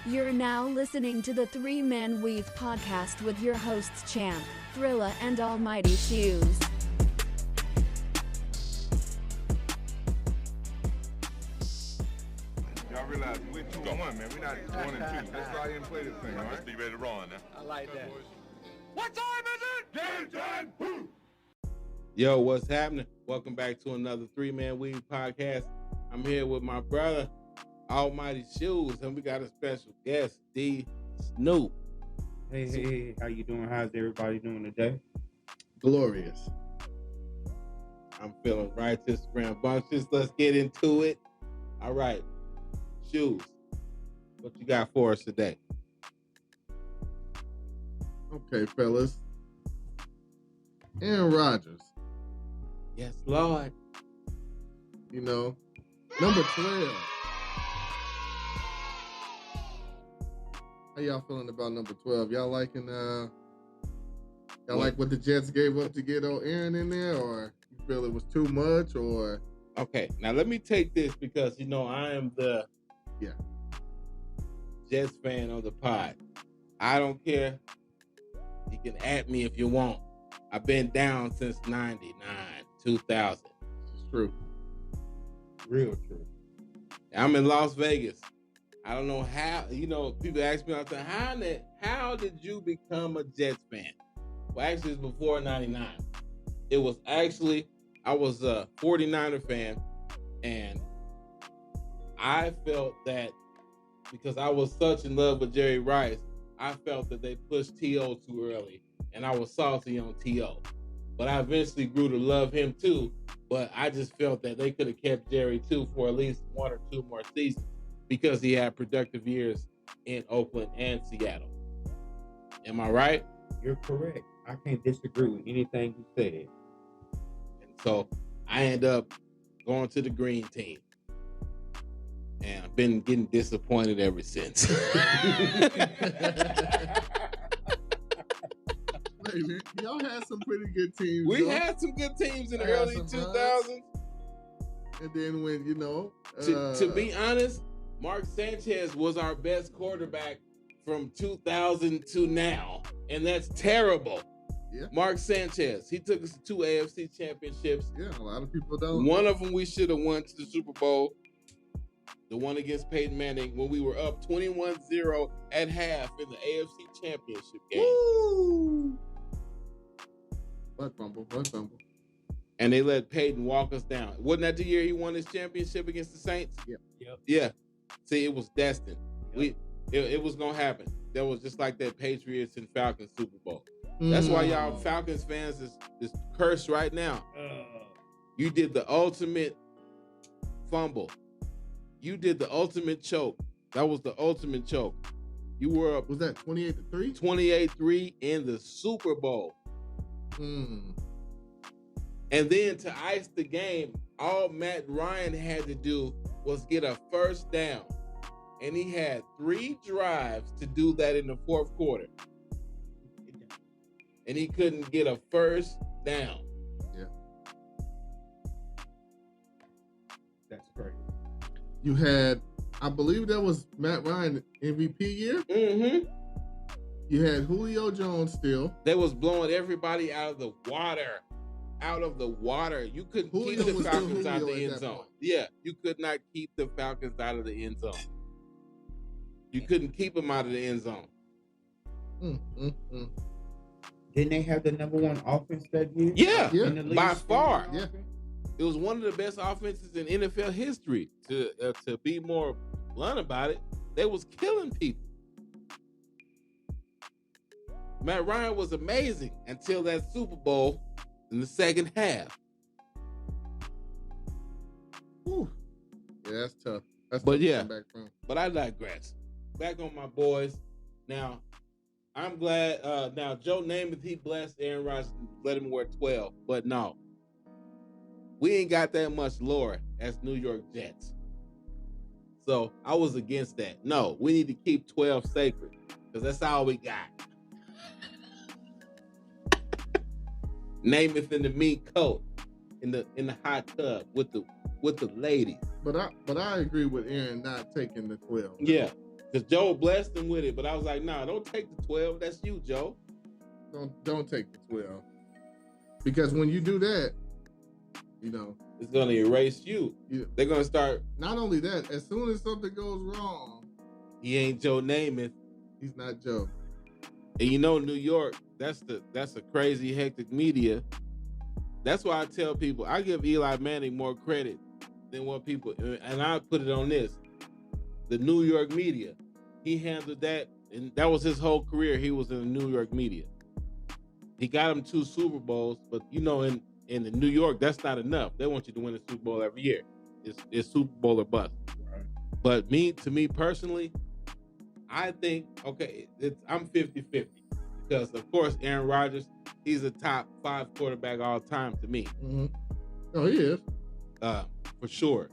You're now listening to the Three Man Weave podcast with your hosts Champ, Thrilla, and Almighty Shoes. Y'all realize we're 2-1, man. We're not 1-2. Let's go out here and play this thing, all right? Let's be ready to run now. I like that. What time is it? Game time! Boom! Yo, what's happening? Welcome back to another Three Man Weave podcast. I'm here with my brother, Almighty Shoes, and we got a special guest, D. Snoop. Hey, how you doing? How's everybody doing today? Glorious. I'm feeling righteous, rambunctious. Let's get into it. All right, Shoes, what you got for us today? Okay, fellas. Aaron Rodgers, Yes, Lord. you know, number 12. How y'all feeling about number 12? Y'all liking like what the Jets gave up to get old Aaron in there, or you feel it was too much, or Okay, now let me take this because, you know, I am the Jets fan of the pod. I don't care. You can at me if you want. I've been down since 99, 2000. it's true. Real true. I'm in Las Vegas. I don't know how, you know, people ask me all the time, how did you become a Jets fan? Well, actually, it's before 99. It was actually, I was a 49er fan, and I felt that because I was such in love with Jerry Rice, I felt that they pushed T.O. too early, and I was salty on T.O. But I eventually grew to love him too, but I just felt that they could have kept Jerry too for at least one or two more seasons because he had productive years in Oakland and Seattle. Am I right? You're correct. I can't disagree with anything you said. And so I end up going to the green team. And I've been getting disappointed ever since. Hey, man, y'all had some pretty good teams. We though. had some good teams in the Had early some 2000s. And then when, you know, To be honest, Mark Sanchez was our best quarterback from 2000 to now. And that's terrible. Yeah. Mark Sanchez, he took us to 2 AFC championships. yeah, a lot of people don't. One of them we should have won to the Super Bowl. The one against Peyton Manning when we were up 21-0 at half in the AFC championship game. Woo! Butt fumble. And they let Peyton walk us down. Wasn't that the year he won his championship against the Saints? Yep. Yeah. See, it was destined. Yep. It was going to happen. That was just like that Patriots and Falcons Super Bowl. That's why y'all Falcons fans is cursed right now. You did the ultimate fumble. You did the ultimate choke. That was the ultimate choke. You were up Was that 28-3? 28-3 in the Super Bowl. Hmm. And then to ice the game, all Matt Ryan had to do was get a first down. And he had 3 drives to do that in the fourth quarter. And he couldn't get a first down. That's crazy. You had, I believe that was Matt Ryan MVP year. Mm-hmm. You had Julio Jones still. They was blowing everybody out of the water. Out of the water. You couldn't Julio keep the was Falcons still out of the Julio at end that zone. point. Yeah, you could not keep the Falcons out of the end zone. You couldn't keep them out of the end zone. Didn't they have the number one offense that year? Yeah, Yeah. In the league? by far. Yeah. It was one of the best offenses in NFL history. To be more blunt about it, they was killing people. Matt Ryan was amazing until that Super Bowl in the second half. Whew. Yeah, that's tough. That's But tough to yeah. come back from. But I digress. Back on my boys. Now, I'm glad. Now, Joe Namath, he blessed Aaron Rodgers, let him wear 12. But no, we ain't got that much lore as New York Jets. So I was against that. No, we need to keep 12 sacred because that's all we got. Namath in the meat coat in the hot tub with the ladies. But I agree with Aaron not taking the 12. Yeah, Because Joe blessed him with it, but I was like, nah, don't take the 12. That's you, Joe. Don't take the 12. Because when you do that, it's gonna erase you. They're gonna start. Not only that, as soon as something goes wrong, he ain't Joe Namath. He's not Joe. And New York, that's a crazy hectic media. That's why I tell people I give Eli Manning more credit than what people, and I put it on this. The New York media, he handled that, and that was his whole career. He was in the New York media. He got him 2 Super Bowls, but in the New York, that's not enough. They want you to win a Super Bowl every year. It's Super Bowl or bust. Right. But to me personally, I think, I'm 50-50. Because, of course, Aaron Rodgers, he's a top 5 quarterback all time to me. Mm-hmm. Oh, he is. For sure.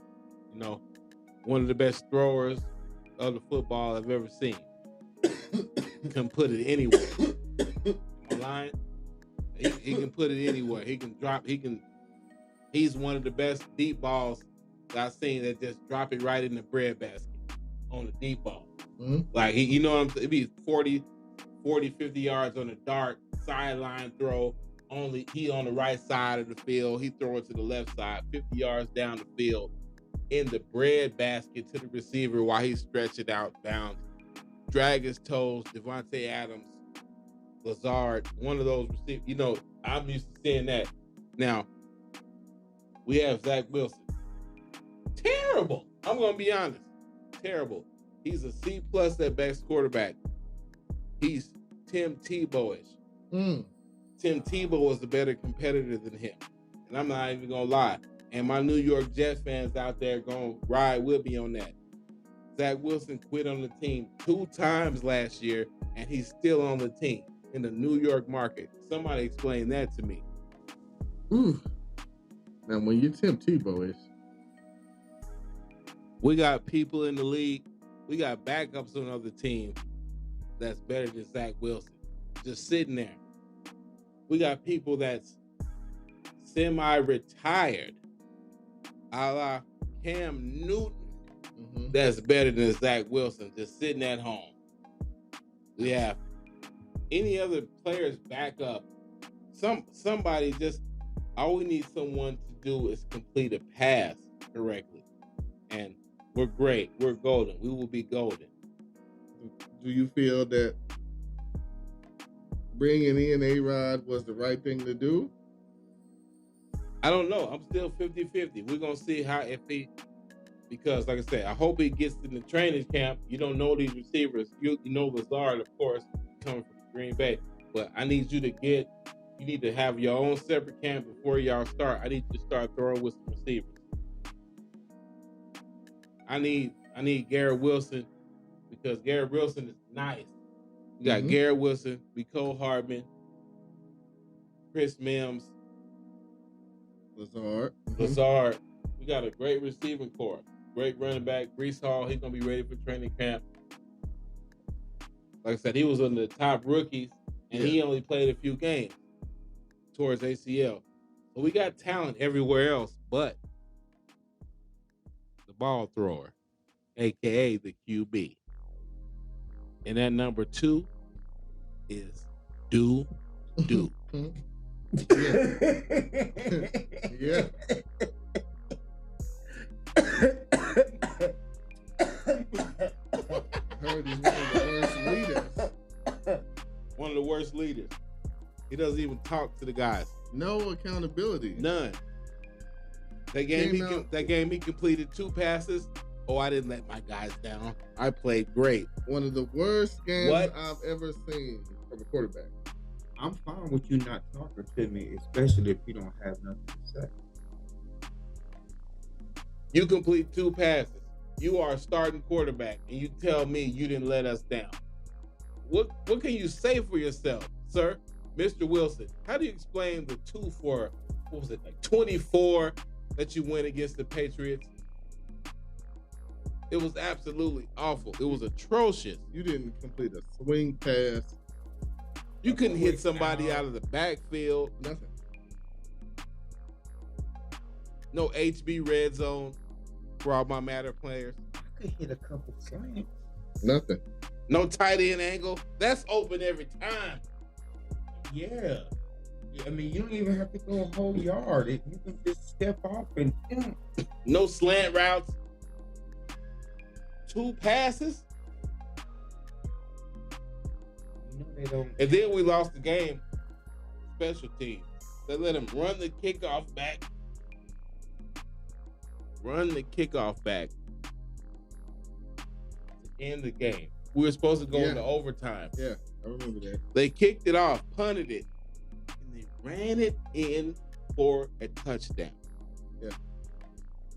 One of the best throwers of the football I've ever seen. Can put it anywhere. Am I lying? He can put it anywhere. He can drop. He's one of the best deep balls that I've seen that just drop it right in the breadbasket on the deep ball. Mm-hmm. Like, it'd be 40, 50 yards on the dart, sideline throw. He on the right side of the field. He throw it to the left side, 50 yards down the field in the breadbasket to the receiver while he stretch it out bounds. Drag his toes, Devontae Adams, Lazard, one of those receivers. I'm used to seeing that. Now, we have Zach Wilson. Terrible. I'm going to be honest. Terrible. He's a C+ at best quarterback. He's Tim Tebow-ish. Tim Tebow was a better competitor than him. And I'm not even going to lie. And my New York Jets fans out there going to ride with me on that. Zach Wilson quit on the team 2 times last year, and he's still on the team in the New York market. Somebody explain that to me. Ooh. Now, when you Tim Tebow-ish. We got people in the league. We got backups on other teams that's better than Zach Wilson. Just sitting there. We got people that's semi-retired, a la Cam Newton, that's better than Zach Wilson, just sitting at home. We have any other players back up. Somebody just, all we need someone to do is complete a pass correctly. And we're great. We're golden. We will be golden. Do you feel that bringing in A-Rod was the right thing to do? I don't know. I'm still 50-50. We're going to see because like I said, I hope he gets in the training camp. You don't know these receivers. You know Lazard, of course, coming from Green Bay. But I need you need to have your own separate camp before y'all start. I need you to start throwing with some receivers. I need Garrett Wilson because Garrett Wilson is nice. You got Garrett Wilson, Mecole Hardman, Chris Mims, Lazard. We got a great receiving corps. Great running back, Breece Hall. He's going to be ready for training camp. Like I said, he was one of the top rookies, and he only played a few games towards ACL. So we got talent everywhere else, but the ball thrower, a.k.a. the QB. And that number 2 is do. Yeah. Heard he's one of the worst leaders. One of the worst leaders. He doesn't even talk to the guys. No accountability. None. That game he completed 2 passes. Oh, I didn't let my guys down. I played great. One of the worst games I've ever seen from a quarterback. I'm fine with you not talking to me, especially if you don't have nothing to say. You complete 2 passes. You are a starting quarterback, and you tell me you didn't let us down. What can you say for yourself, sir? Mr. Wilson, how do you explain the 2 for, 24 that you went against the Patriots? It was absolutely awful. It was atrocious. You didn't complete a swing pass. You couldn't hit somebody out of the backfield. Nothing. No HB red zone for all my Matter players. I could hit a couple slants. Nothing. No tight end angle. That's open every time. Yeah. I mean, you don't even have to go a whole yard. You can just step off and No slant routes. 2 passes. they don't. And then we lost the game. Special teams. They let him run the kickoff back. To end the game. We were supposed to go into overtime. Yeah, I remember that. They kicked it off, punted it, and they ran it in for a touchdown. Yeah.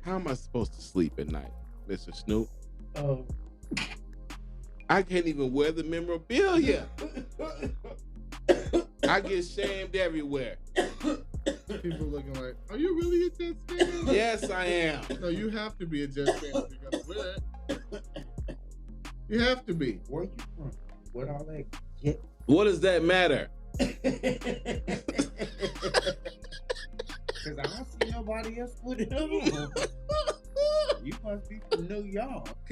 How am I supposed to sleep at night, Mr. Snoop? Oh. I can't even wear the memorabilia. I get shamed everywhere. People looking like, are you really a Jets fan? Yes, I am. No, you have to be a Jets fan if you're gonna wear it. You have to be. Where you from? What all that get? What does that matter? Because I don't see nobody else with it on. You must be from New York.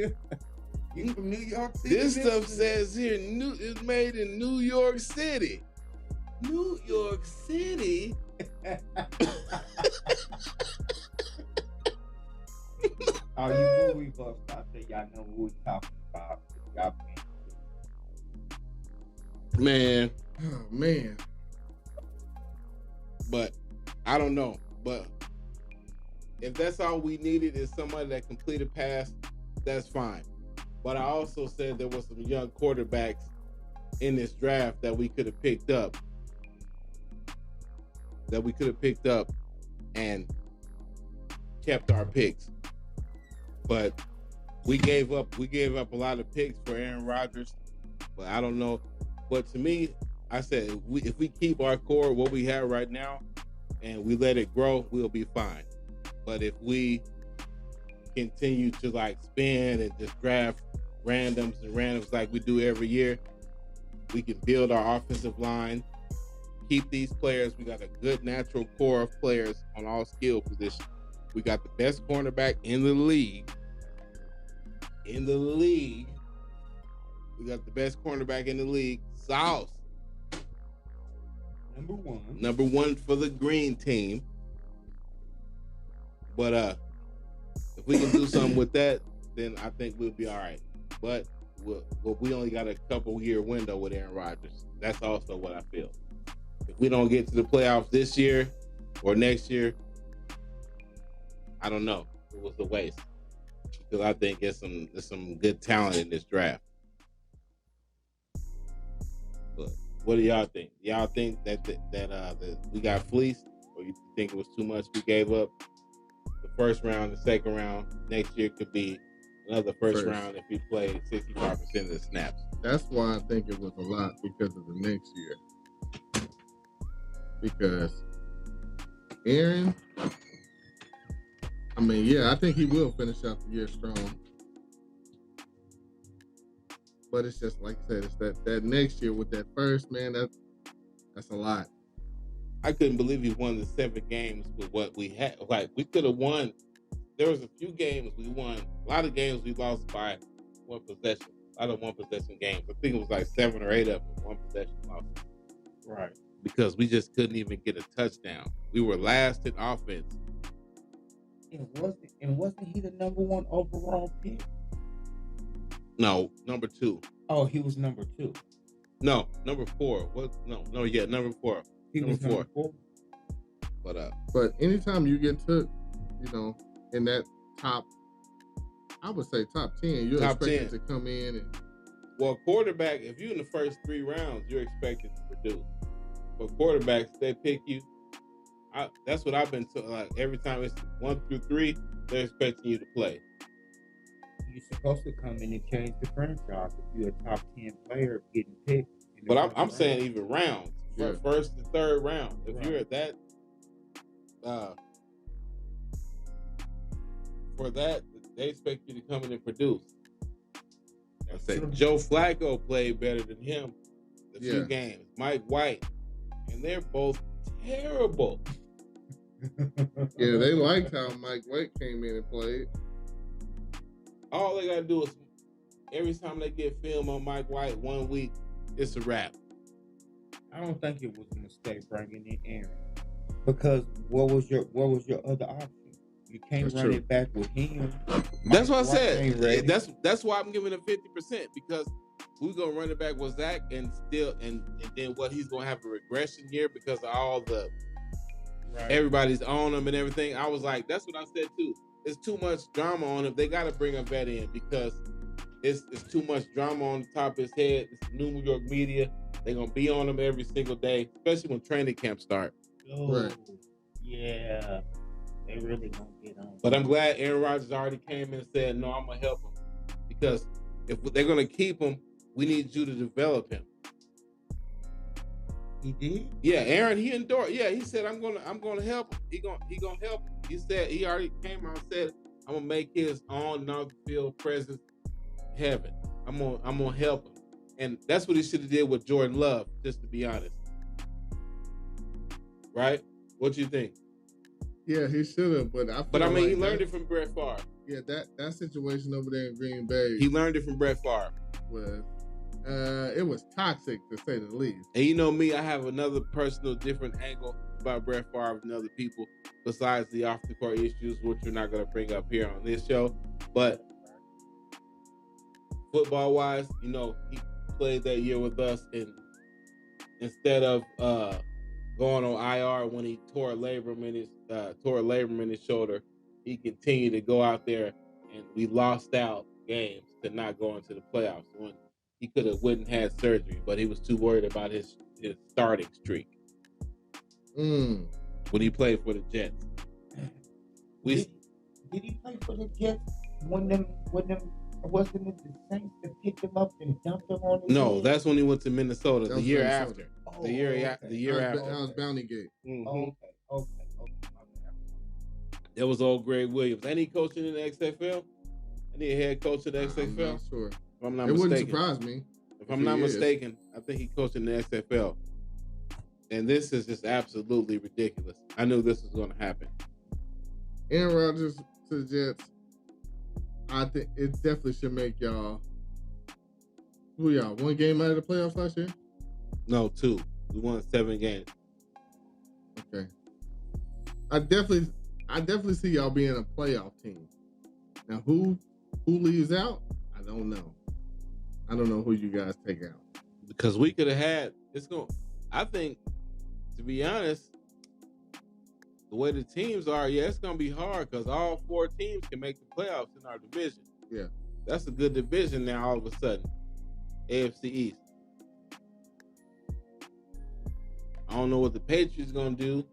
You from New York City? This stuff says here, it's made in New York City. New York City? Oh, you movie buffs out there, y'all know what we talking about. Y'all Man. Oh man. But I don't know. But if that's all we needed is somebody that complete a pass, that's fine. But I also said there was some young quarterbacks in this draft that we could have picked up. And kept our picks. But we gave up a lot of picks for Aaron Rodgers. But I don't know. But to me, I said if we keep our core, what we have right now, and we let it grow, we'll be fine. But if we continue to like spin and just draft randoms like we do every year, we can build our offensive line, keep these players. We got a good natural core of players on all skill positions. We got the best cornerback in the league. We got the best cornerback in the league. Sauce. Number one for the green team. But if we can do something with that, then I think we'll be all right. But we only got a couple year window with Aaron Rodgers. That's also what I feel. If we don't get to the playoffs this year or next year, I don't know. It was a waste. Because I think there's some good talent in this draft. But what do y'all think? Y'all think that we got fleeced, or you think it was too much we gave up? The first round, the second round, next year could be another first round if we play 65% of the snaps. That's why I think it was a lot because of the next year. Because Aaron, I mean, yeah, I think he will finish out the year strong. But it's just like I said, it's that next year with that first, man, that's a lot. I couldn't believe he won the 7 games with what we had. Like, we could have won. There was a few games we won. A lot of games we lost by one possession. A lot of one possession games. I think it was like 7 or 8 of them, one possession loss. Right. Because we just couldn't even get a touchdown. We were last in offense. Wasn't he the number 1 overall pick? No, number 2. Oh, he was number 2. No, number 4. Number 4. He was number 4. But anytime you get took, in that top, I would say top 10, you're expected to come in and. Well, quarterback, if you're in the first 3 rounds, you're expected to produce. But quarterbacks, they pick you. That's what I've been told. Like every time it's 1 through 3, they're expecting you to play. You're supposed to come in and change the franchise if you're a top 10 player getting picked. But I'm saying even rounds, first and third round. If you're at that, for that, they expect you to come in and produce. I said Joe Flacco played better than him a few games. Mike White, and they're both terrible. Yeah, they liked how Mike White came in and played. All they gotta do is every time they get film on Mike White 1 week, it's a wrap. I don't think it was a mistake bringing in Aaron, because what was your other option? You can't That's run true. it back with him. That's what I Mike White ain't ready. said. That's why I'm giving it 50%, because we're gonna run it back with Zach and then what, he's gonna have a regression year because of all the everybody's on him and everything. I was like, that's what I said too. It's too much drama on him. They got to bring a vet in because it's too much drama on the top of his head. It's New York media. They're gonna be on him every single day, especially when training camp start. Oh, Right. yeah. They really gonna get on. But I'm glad Aaron Rodgers already came in and said, no, I'm gonna help him, because if they're gonna keep him, we need you to develop him. He did? Yeah, Aaron, he endorsed. Yeah, he said, I'm gonna help him. He gonna help him. He said he already came out and said, I'm gonna make his on and off the field presence heaven. I'm gonna help him. And that's what he should have did with Jordan Love, just to be honest. Right? What do you think? Yeah, he should have, but I mean, he learned it from Brett Favre. Yeah, that situation over there in Green Bay. He learned it from Brett Favre. It was toxic, to say the least. And you know me, I have another personal different angle about Brett Favre and other people besides the off the court issues, which we're not going to bring up here on this show. But football wise, you know, he played that year with us, and instead of going on IR when he tore a labrum in his shoulder, he continued to go out there, and we lost out games to not go into the playoffs when he could have went and had surgery, but he was too worried about his starting streak when he played for the Jets. Did he play for the Jets when them wasn't it the Saints that picked him up and dumped him on his No, head? that's when he went to Minnesota the year Minnesota. after. Oh, The year okay. after. That was Bounty Gate. Mm-hmm. Okay. That was old Greg Williams. Ain't he coaching in the XFL? Ain't he a head coach in the XFL? I'm not sure. If I'm not It mistaken. wouldn't surprise me. If I'm not mistaken, I think he coached in the XFL. And this is just absolutely ridiculous. I knew this was going to happen. Aaron Rodgers to the Jets, I think it definitely should make y'all. Who y'all? One game out of the playoffs last year? No, 2. We won 7 games. Okay. I definitely see y'all being a playoff team. Now, who leaves out? I don't know. I don't know who you guys take out. Because we could have had, I think, to be honest, the way the teams are, it's going to be hard because all 4 teams can make the playoffs in our division. Yeah. That's a good division now all of a sudden. AFC East. I don't know what the Patriots going to do,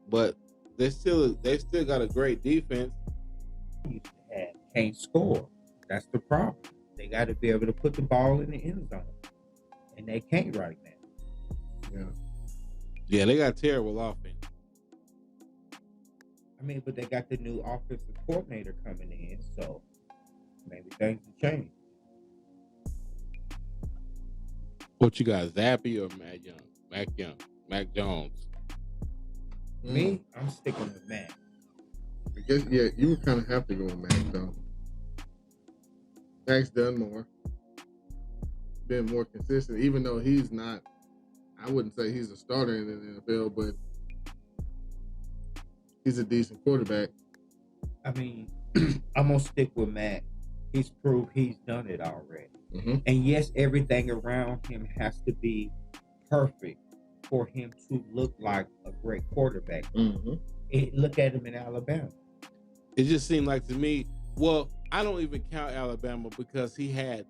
but they still got a great defense. Can't score. That's the problem. They got to be able to put the ball in the end zone, and they can't right now. Yeah, they got terrible offense. I mean, but they got the new offensive coordinator coming in, so maybe things will change. What you got, Zappy or Mac Jones? Me, I'm sticking with Mac. I guess, you would kind of have to go with Mac, though. Mac's done more. Been more consistent, even though he's not, I wouldn't say he's a starter in the NFL, but he's a decent quarterback. I mean, I'm going to stick with Mac. He's proved he's done it already. Mm-hmm. And yes, everything around him has to be perfect for him to look like a great quarterback. Mm-hmm. Look at him in Alabama. It just seemed like to me, well, I don't even count Alabama because he had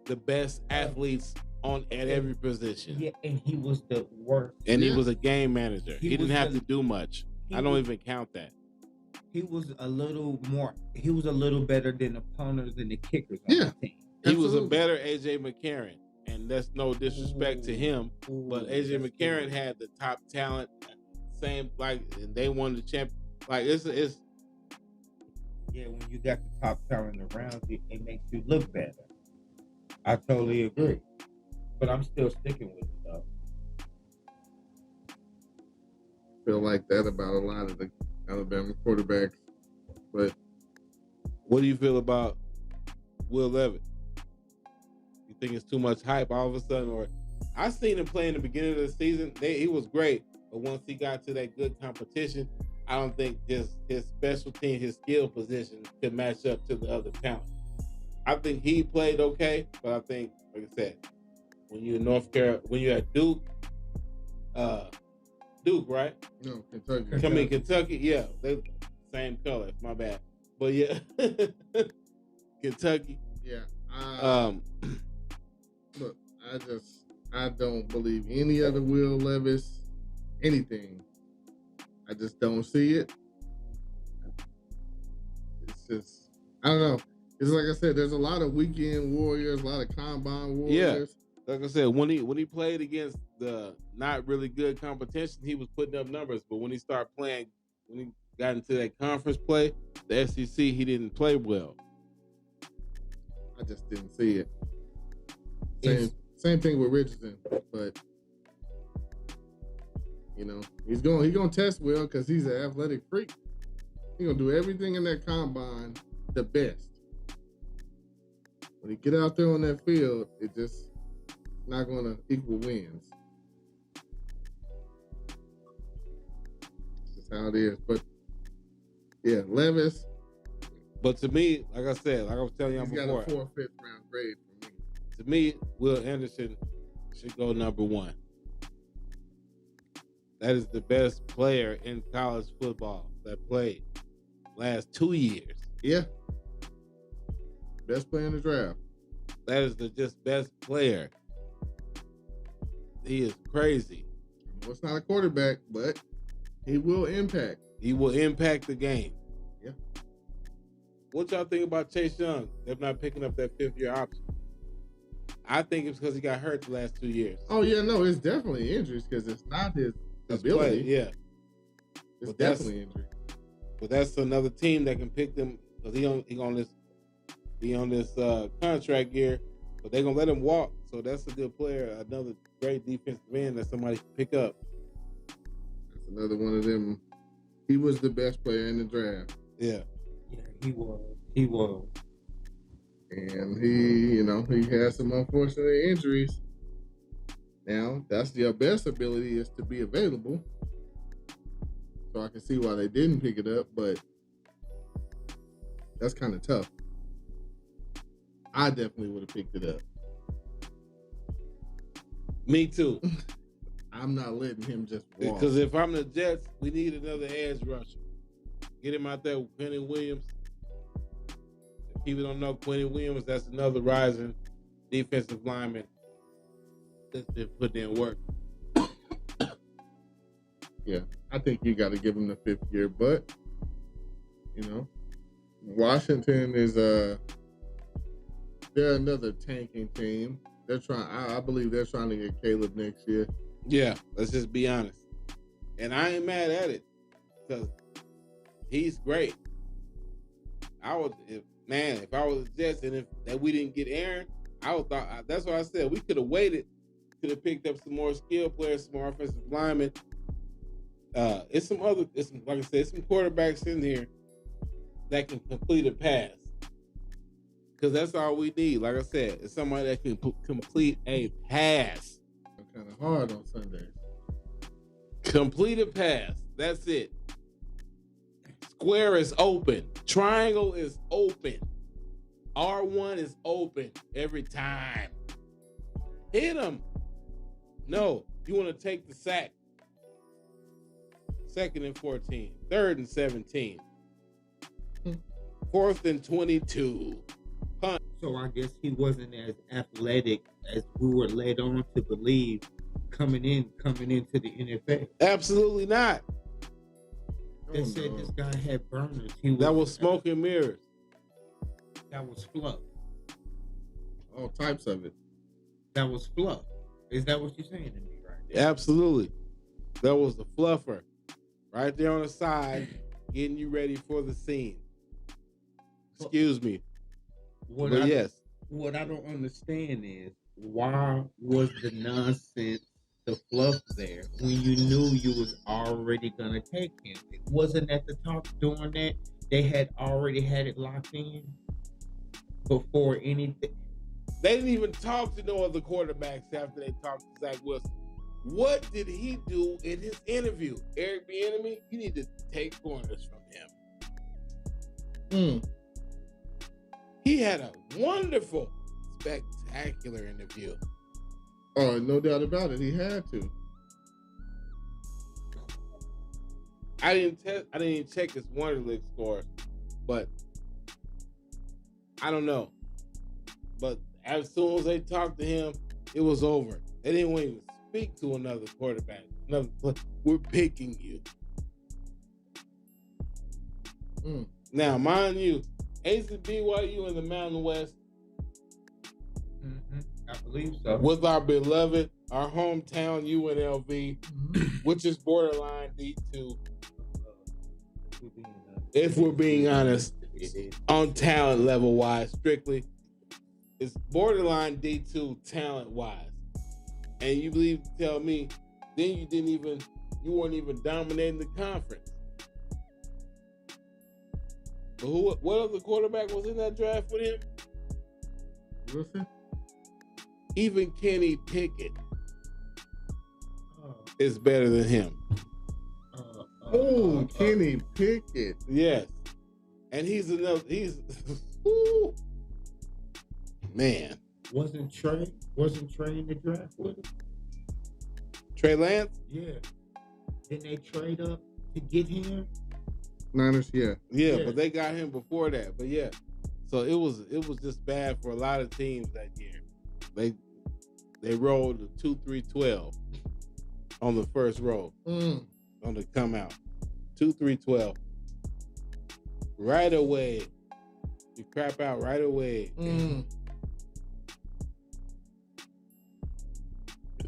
the best athletes at every position. Yeah, and he was the worst. And he was a game manager. He didn't have to do much. I don't even count that. He was a little better than the punters and the kickers on the team. He was a better AJ McCarron. And that's no disrespect to him. But AJ McCarron had the top talent. Same, and they won the champion. It's yeah, when you got the top talent around you, it makes you look better. I totally agree. But I'm still sticking with it, though. Feel like that about a lot of the Alabama quarterbacks. But what do you feel about Will Levis? You think it's too much hype all of a sudden? Or I seen him play in the beginning of the season. He was great, but once he got to that good competition, I don't think just his special team, his skill position could match up to the other talent. I think he played okay, but I think, like I said, when you're in North Carolina, when you're at Duke, right? No, Kentucky. Come in Kentucky, yeah, they same color. My bad, but yeah, Kentucky. Yeah. Look, I don't believe any other Will Levis, anything. I just don't see it. It's just, I don't know. It's like I said, there's a lot of weekend warriors, a lot of combine warriors. Yeah. Like I said, when he played against the not really good competition, he was putting up numbers. But when he started playing, when he got into that conference play, the SEC, he didn't play well. I just didn't see it. Same thing with Richardson, but you know, he's gonna test well because he's an athletic freak. He's gonna do everything in that combine the best. When he get out there on that field, it just not gonna equal wins. That's just how it is. But yeah, Levis. But to me, like I said, like I was telling you before, he's got a 4th, 5th round grade for me. To me, Will Anderson should go number 1. That is the best player in college football that played last 2 years. Yeah. Best player in the draft. That is the just best player. He is crazy. Well, it's not a quarterback, but he will impact. He will impact the game. Yeah. What y'all think about Chase Young? They're not picking up that 5th-year option. I think it's because he got hurt the last 2 years. Oh, yeah, no, it's definitely injuries because it's not his ability. Yeah. It's definitely injury. But that's another team that can pick them because he on this contract year, but they're going to let him walk. So that's a good player, another great defensive end that somebody can pick up. That's another one of them. He was the best player in the draft. Yeah. Yeah, he was. And he has some unfortunate injuries. Now, that's their best ability is to be available. So I can see why they didn't pick it up, but that's kind of tough. I definitely would have picked it up. Me too. I'm not letting him just walk. Because if I'm the Jets, we need another edge rusher. Get him out there with Quentin Williams. If people don't know Quentin Williams, that's another rising defensive lineman that's been putting in work. Yeah, I think you got to give him the 5th year, but Washington is they're another tanking team. They're trying. I believe they're trying to get Caleb next year. Yeah, let's just be honest. And I ain't mad at it because he's great. If I was the Jets and if we didn't get Aaron, that's what I said. We could have waited, could have picked up some more skilled players, some more offensive linemen. It's some quarterbacks in here that can complete a pass. Because that's all we need. Like I said, it's somebody that can complete a pass. Kind of hard on Sundays. Complete a pass. That's it. Square is open. Triangle is open. R1 is open every time. Hit him. No, you want to take the sack. 2nd and 14. 3rd and 17. 4th and 22. Punt. So I guess he wasn't as athletic as we were led on to believe coming into the NFL. Absolutely not. They said this guy had burners. That was smoke and mirrors. That was fluff. All types of it. That was fluff. Is that what you're saying to me right now? Absolutely. That was the fluffer. Right there on the side, getting you ready for the scene. Excuse me. What I don't understand is why was the nonsense, the fluff there when you knew you was already gonna take him? It wasn't at the top doing that. They had already had it locked in. before anything. They didn't even talk to no other quarterbacks after they talked to Zach Wilson. What did he do in his interview? Eric Bieniemy, you need to take pointers from him. He had a wonderful, spectacular interview. Oh, no doubt about it. He had to. I didn't even check his Wonderlic score, but I don't know. But as soon as they talked to him, it was over. They didn't want to even speak to another quarterback. We're picking you. Now, mind you, Ace and BYU in the Mountain West. I believe so. With our beloved, our hometown UNLV, which is borderline D2. If we're being honest, on talent level wise, strictly, it's borderline D2 talent wise. And you believe to tell me, then you weren't even dominating the conference. But what other quarterback was in that draft with him? Wilson? Even Kenny Pickett is better than him. Kenny Pickett. Yes. And he's man. Wasn't Trey in the draft with him? Trey Lance? Yeah. Didn't they trade up to get him? Niners, yeah. Yeah, but they got him before that. But yeah. So it was just bad for a lot of teams that year. They rolled the 2-3-12 on the first roll. On the come out. 2-3-12. Right away. You crap out right away.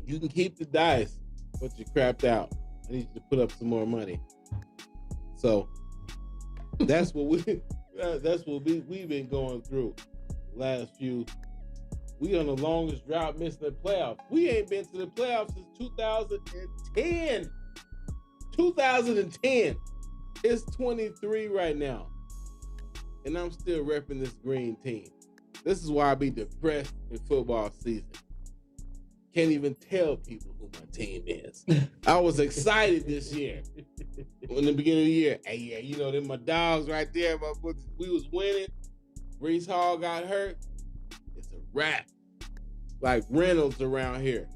You can keep the dice, but you crapped out. I need you to put up some more money. So that's what we've been going through last few. We on the longest drought missing the playoffs. We ain't been to the playoffs since 2010. 2010. It's 23 right now. And I'm still repping this green team. This is why I be depressed in football season. Can't even tell people who my team is. I was excited this year. In the beginning of the year. Hey, yeah, you know, they're my dogs right there. We was winning. Brees Hall got hurt. It's a wrap. Like Reynolds around here.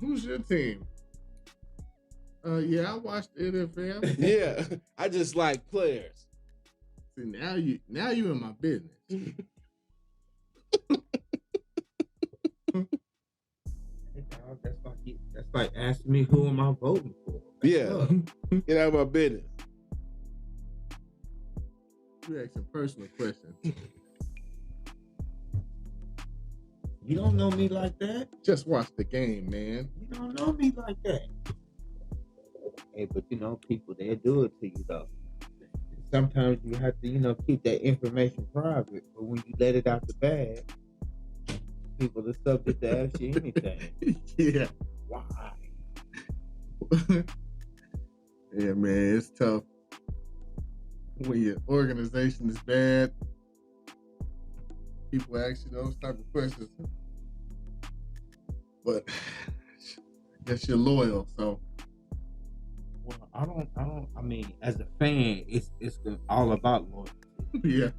Who's your team? Yeah, I watched the NFL. Yeah, I just like players. See, now you in my business. That's like asking me who am I voting for. Yeah, get out of my business. You asking personal questions. You don't know me like that. Just watch the game, man. You don't know me like that. Hey, but you know, people, they'll do it to you though. Sometimes you have to, keep that information private. But when you let it out the bag, people are subject to ask you anything. Yeah. Why? Yeah, man, it's tough when your organization is bad. People ask you those type of questions, but I guess you're loyal, so. Well, I mean, as a fan, it's all about loyalty. Yeah.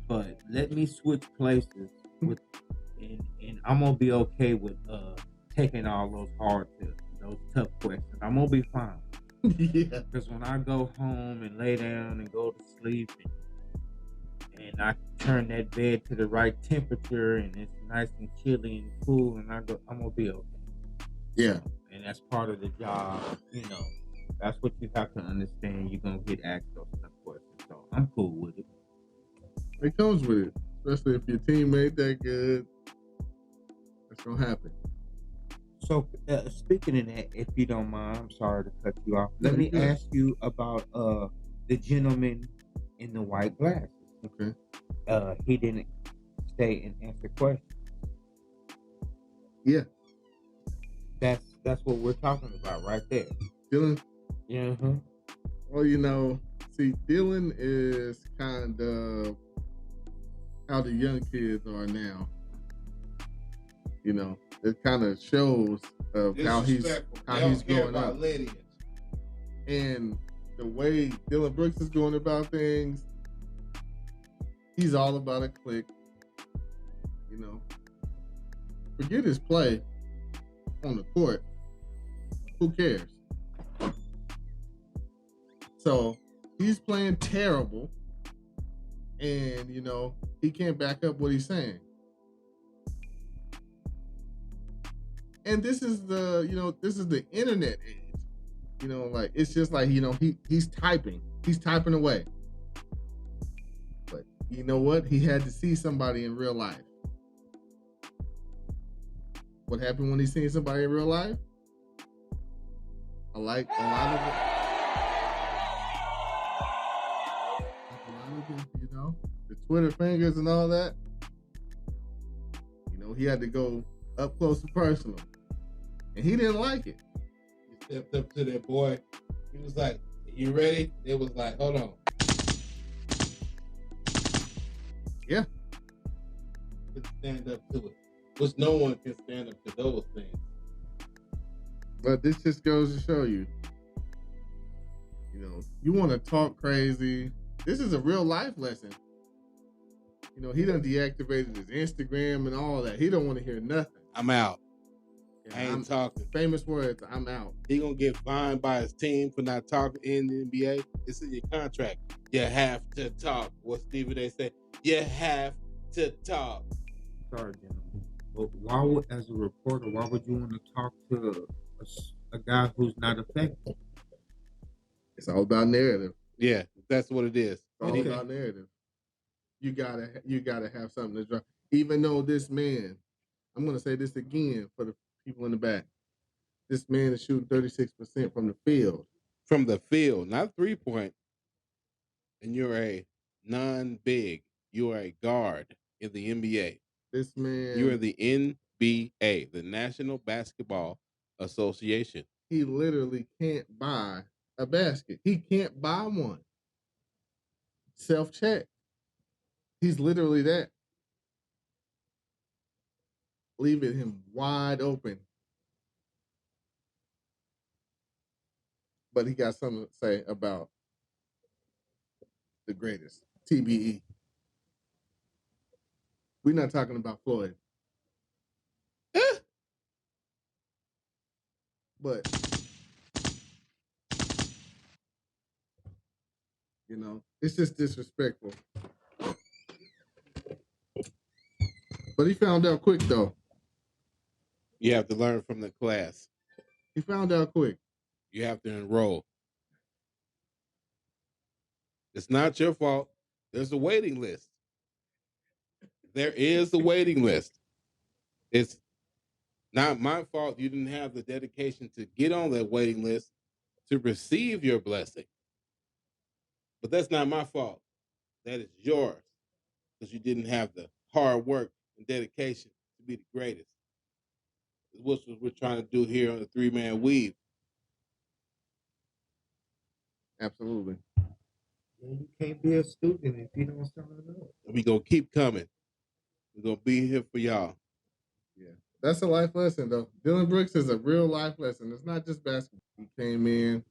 But let me switch places with, and I'm gonna be okay with taking all those hard tips, those tough questions. I'm gonna be fine. Yeah. Because when I go home and lay down and go to sleep, and I turn that bed to the right temperature, and it's nice and chilly and cool, and I'm gonna be okay. Yeah. And that's part of the job, That's what you have to understand. You're gonna get asked those tough questions, so I'm cool with it. It comes with it, especially if your team ain't that good. That's gonna happen. So, speaking of that, if you don't mind, I'm sorry to cut you off. Let me ask you about the gentleman in the white glasses. Okay. He didn't stay and answer questions. Yeah. That's what we're talking about right there. Dylan? Yeah. Well, See, Dylan is kind of how the young kids are now. You know, it kind of shows of how he's growing up. Lineage. And the way Dylan Brooks is going about things, he's all about a click. You know, forget his play on the court. Who cares? So he's playing terrible, and you know he can't back up what he's saying. And this is the internet age. You know, like it's just like he's typing away. But you know what? He had to see somebody in real life. What happened when he seen somebody in real life? A lot of it, you know, the Twitter fingers and all that. You know, he had to go up close and personal, and he didn't like it. He stepped up to that boy. He was like, "You ready?" It was like, "Hold on." Yeah. Couldn't stand up to it. Which no one can stand up to those things. But this just goes to show you, you know, you want to talk crazy. This is a real life lesson. You know, he done deactivated his Instagram and all that. He don't want to hear nothing. I'm out. And I ain't talking. Famous words, I'm out. He gonna get fined by his team for not talking in the NBA. It's in your contract. You have to talk. What Stephen A. said. You have to talk. Sorry, gentlemen. But why would, as a reporter, why would you want to talk to a guy who's not affected? It's all about narrative. Yeah, that's what it is. It's all about narrative. You gotta have something to drop. Even though this man, I'm gonna say this again for the people in the back. This man is shooting 36% from the field. From the field, not 3-point. And you're a non-big. You are a guard in the NBA. This man, You are the NBA, the National Basketball Association. He literally can't buy a basket. He can't buy one. Self-check. He's literally that. Leaving him wide open. But he got something to say about the greatest, TBE. We're not talking about Floyd. But, you know, it's just disrespectful. But he found out quick, though. You have to learn from the class. He found out quick. You have to enroll. It's not your fault. There's a waiting list. There is a waiting list. It's not my fault you didn't have the dedication to get on that waiting list to receive your blessing. But that's not my fault. That is yours because you didn't have the hard work and dedication to be the greatest. Which is what we're trying to do here on the 3-Man Weave. Absolutely. You can't be a student if you don't start it up. We're going to keep coming. We're going to be here for y'all. Yeah. That's a life lesson, though. Dylan Brooks is a real life lesson. It's not just basketball. He came in.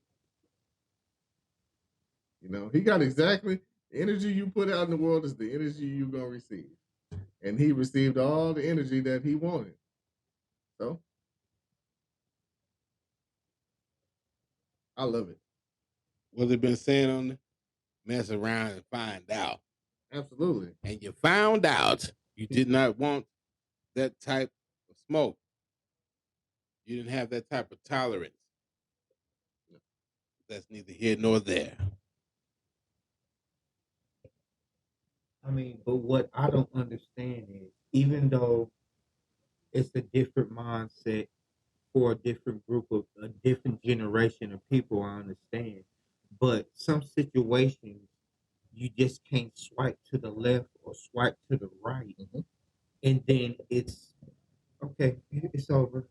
You know, he got exactly the energy you put out in the world is the energy you're going to receive. And he received all the energy that he wanted. So, I love it. What they've been saying on the mess around and find out. Absolutely. And you found out you did not want that type of smoke. You didn't have that type of tolerance. That's neither here nor there. I mean, but what I don't understand is, even though it's a different mindset for a different group of a different generation of people, I understand. But some situations you just can't swipe to the left or swipe to the right, and then it's okay. It's over.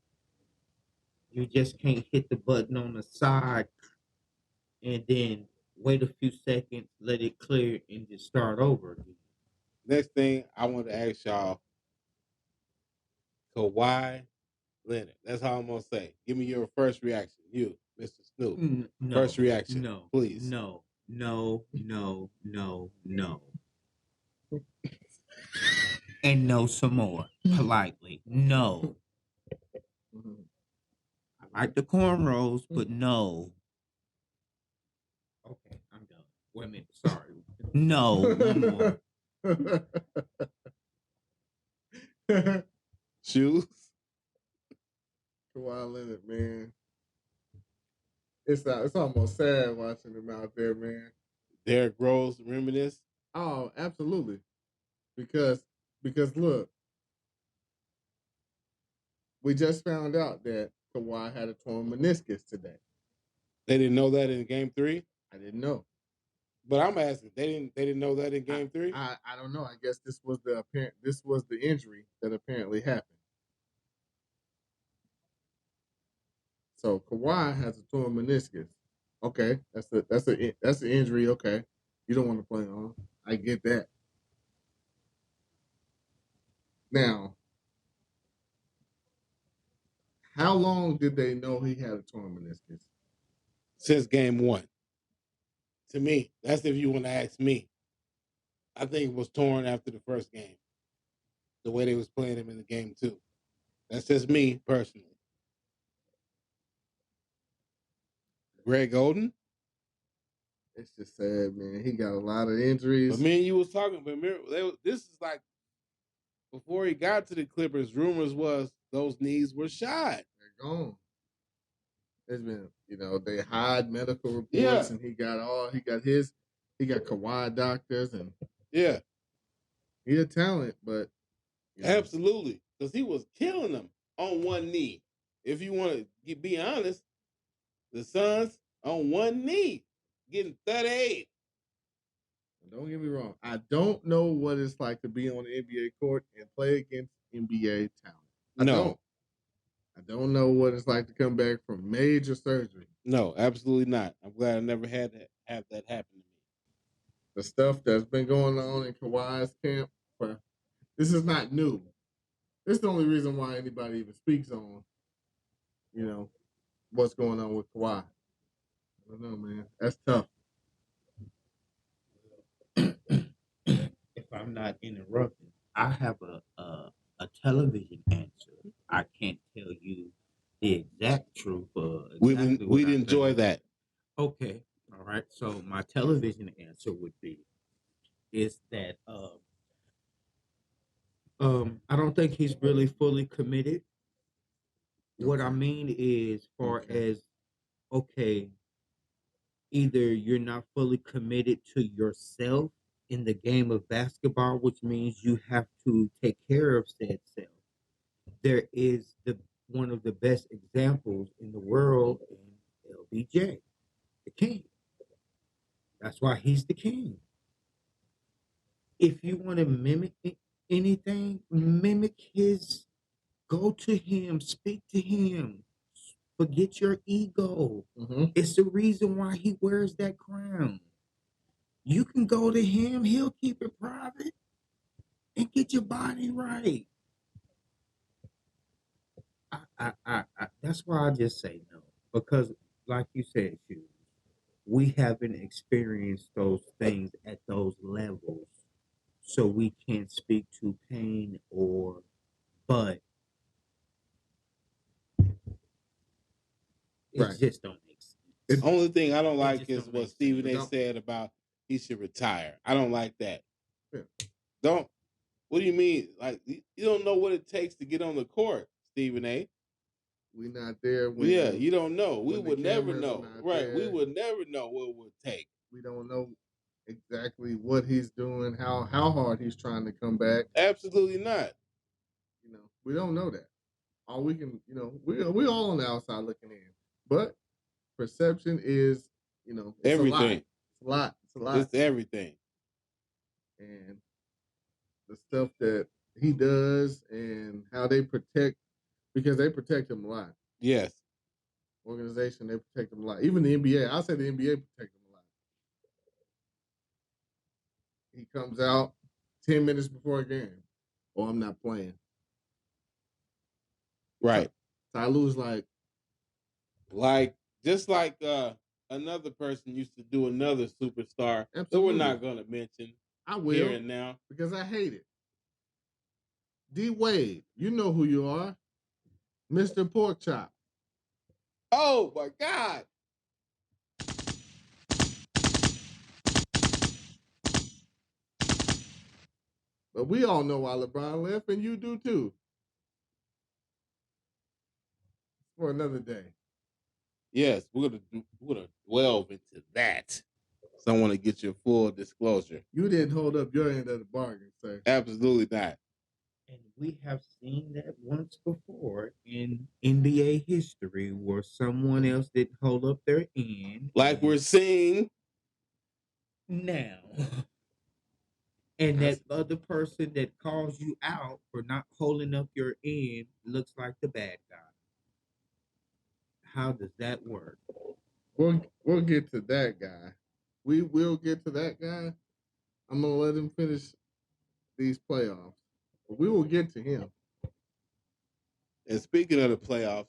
You just can't hit the button on the side, and then wait a few seconds, let it clear, and just start over again. Next thing I want to ask y'all, Kawhi Leonard. That's how I'm gonna say. Give me your first reaction. You, Mr. Snoop. No, First reaction. no, please. no, and no some more politely. No, I like the cornrows, but no. Okay, I'm done. Wait a minute. Sorry. No, one more. Shoes. Kawhi Leonard, man. It's almost sad watching him out there, man. Derrick Rose reminisce. Oh, absolutely. Because look, we just found out that Kawhi had a torn meniscus today. They didn't know that in Game 3. I didn't know. But I'm asking, they didn't know that in Game 3. I don't know. I guess this was the injury that apparently happened. So Kawhi has a torn meniscus. Okay, that's an injury. Okay, you don't want to play on. I get that. Now, how long did they know he had a torn meniscus? Since Game 1. To me, that's if you want to ask me. I think it was torn after the first game. The way they was playing him in the Game 2. That's just me personally. Greg Oden. It's just sad, man. He got a lot of injuries. But me and you was talking, but this is like before he got to the Clippers, rumors was those knees were shot. They're gone. There's been, they hide medical reports, and he got Kawhi doctors, and yeah, he's a talent, but absolutely, because he was killing them on one knee. If you want to be honest, the Suns on one knee getting 38. Don't get me wrong. I don't know what it's like to be on the NBA court and play against NBA talent. I don't know what it's like to come back from major surgery. No, absolutely not. I'm glad I never had to have that happen to me. The stuff that's been going on in Kawhi's camp, this is not new. This is the only reason why anybody even speaks on, what's going on with Kawhi. I don't know, man. That's tough. If I'm not interrupting, I have a television answer. I can't tell you the exact truth. We'd enjoy that. Okay, all right. So my television answer would be is that I don't think he's really fully committed. What I mean is, either you're not fully committed to yourself in the game of basketball, which means you have to take care of said self. There is one of the best examples in the world in LBJ, the king. That's why he's the king. If you want to mimic anything, mimic his. Go to him, speak to him. Forget your ego. Mm-hmm. It's the reason why he wears that crown. You can go to him, he'll keep it private and get your body right. That's why I just say no. Because like you said, we haven't experienced those things at those levels. So we can't speak to pain but it just don't make sense. The only thing I don't like is what Stephen A. said about he should retire. I don't like that. Yeah. What do you mean? Like, you don't know what it takes to get on the court, Stephen A. We're not there. You don't know. We would never know. Right. We would never know what it would take. We don't know exactly what he's doing, how hard he's trying to come back. Absolutely not. We don't know that. All we can, we're all on the outside looking in. But perception is, it's everything. It's a lot. It's everything. And the stuff that he does and how they protect, because they protect him a lot. Yes. Organization, they protect him a lot. Even the NBA, I'll say the NBA protect him a lot. he comes out 10 minutes before a game. Oh, I'm not playing. Right. Ty Lue's like just like another person used to do another superstar that we're absolutely. not going to mention I will here and now. because I hate it. D-Wade, you know who you are. Mr. Pork Chop. Oh my God. But we all know why LeBron left, and you do too. For another day. Yes, we're gonna delve into that. So I want to get your full disclosure. You didn't hold up your end of the bargain, sir. Absolutely not. And we have seen that once before in NBA history where someone else didn't hold up their end. Like we're seeing now. And that other person that calls you out for not holding up your end looks like the bad guy. How does that work? We'll get to that guy. We will get to that guy. I'm gonna let him finish these playoffs. But we will get to him. And speaking of the playoffs,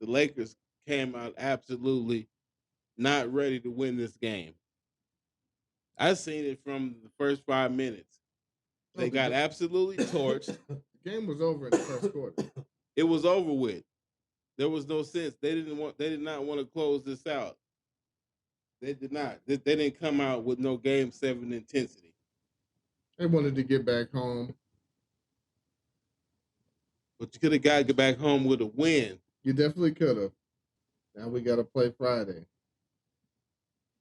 the Lakers came out absolutely not ready to win this game. I seen it from the first 5 minutes. They got absolutely torched. The game was over in the first quarter. It was over with. There was no sense. They did not want to close this out. They did not. They didn't come out with no game 7 intensity. They wanted to get back home. But you could have got to get back home with a win. You definitely could have. Now we got to play Friday.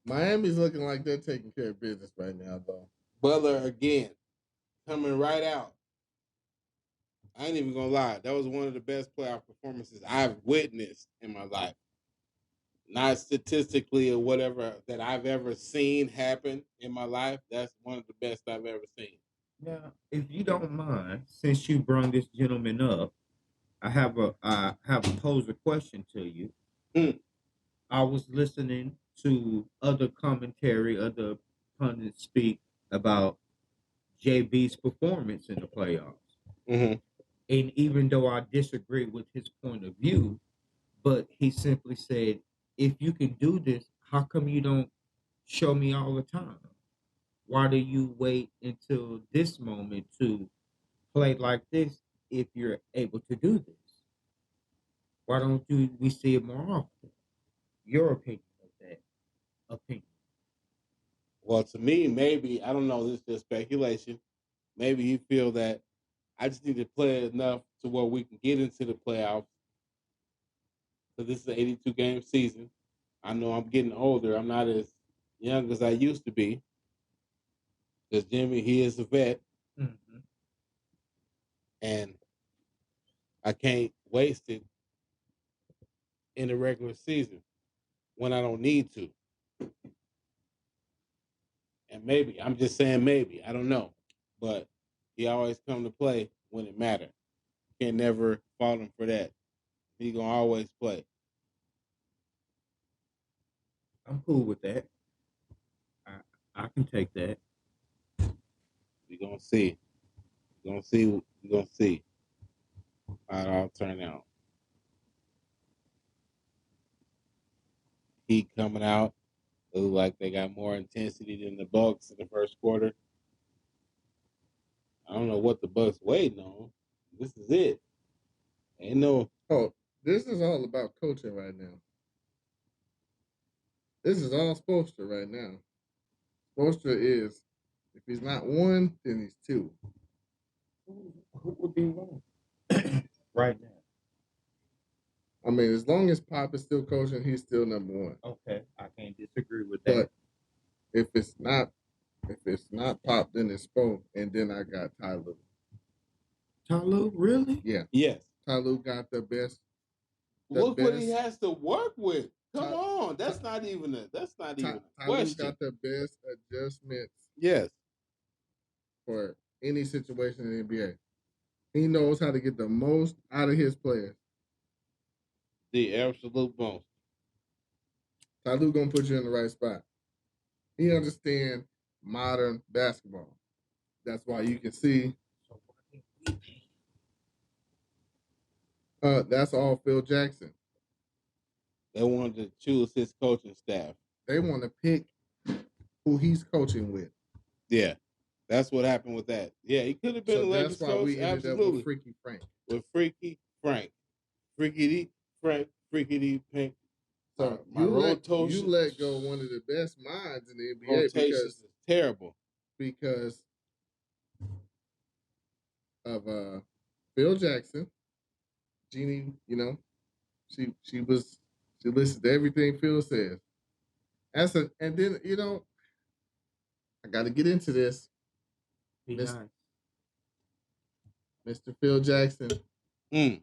Miami's looking like they're taking care of business right now, though. Butler again, coming right out. I ain't even gonna lie. That was one of the best playoff performances I've witnessed in my life. Not statistically or whatever that I've ever seen happen in my life. That's one of the best I've ever seen. Now, if you don't mind, since you brought this gentleman up, I have posed a question to you. I was listening to other commentary, other pundits speak about JB's performance in the playoffs. Mm-hmm. And even though I disagree with his point of view, but he simply said, if you can do this, how come you don't show me all the time? Why do you wait until this moment to play like this if you're able to do this? Why don't we see it more often? Your opinion of that opinion. Well, to me, maybe, I don't know, this is just speculation. Maybe you feel that I just need to play enough to where we can get into the playoffs. So this is an 82 game season. I know I'm getting older. I'm not as young as I used to be. Because Jimmy, he is a vet. Mm-hmm. And I can't waste it in the regular season when I don't need to. And maybe, I'm just saying maybe, I don't know. But he always come to play when it matters. Can't never fault him for that. He gonna always play. I'm cool with that. I can take that. We gonna see. We gonna see how it all turn out. Heat coming out. It look like they got more intensity than the Bucks in the first quarter. I don't know what the Bucks waiting on. This is it. Ain't no. Oh, this is all about coaching right now. This is all Spoelstra right now. Spoelstra is, if he's not one, then he's two. Who would be wrong right now? I mean, as long as Pop is still coaching, he's still number one. Okay, I can't disagree with that. But if it's not Pop, then it's Spo, and then I got Ty Lue. Ty Lue, really? Yeah. Yes. Ty Lue got the best. Look what he has to work with. Come on, that's not even a question. Ty Lue got the best adjustments. Yes. For any situation in the NBA, he knows how to get the most out of his players. The absolute most. Ty Lue gonna put you in the right spot. He understands modern basketball. That's why you can see. That's all Phil Jackson. They wanted to choose his coaching staff. They want to pick who he's coaching with. Yeah, that's what happened with that. Yeah, he could have been So a Lakers that's why coach. we ended Absolutely. up with Freaky Frank. With Freaky Frank. Freaky Frank. Freaky Pink. So you let go one of the best minds in the NBA because is terrible. Because of Phil Jackson. Jeannie, she listened to everything Phil says. And then I got to get into this. Mr. Phil Jackson, who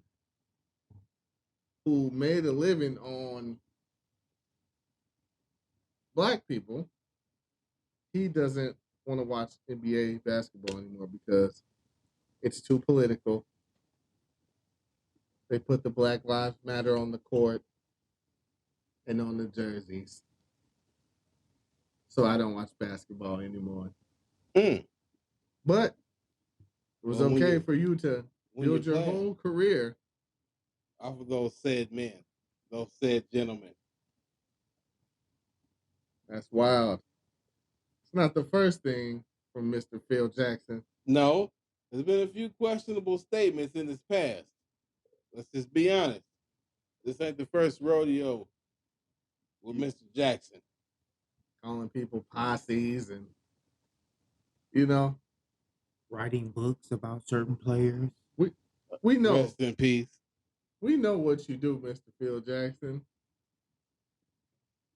made a living on black people, he doesn't want to watch NBA basketball anymore because it's too political. They put the Black Lives Matter on the court and on the jerseys. So I don't watch basketball anymore. But it was okay for you to build your whole career off of those said men, those said gentlemen. That's wild. It's not the first thing from Mr. Phil Jackson. No, there's been a few questionable statements in his past. Let's just be honest. This ain't the first rodeo with Mr. Jackson. Calling people posses and, writing books about certain players. We know. Rest in peace. We know what you do, Mr. Phil Jackson.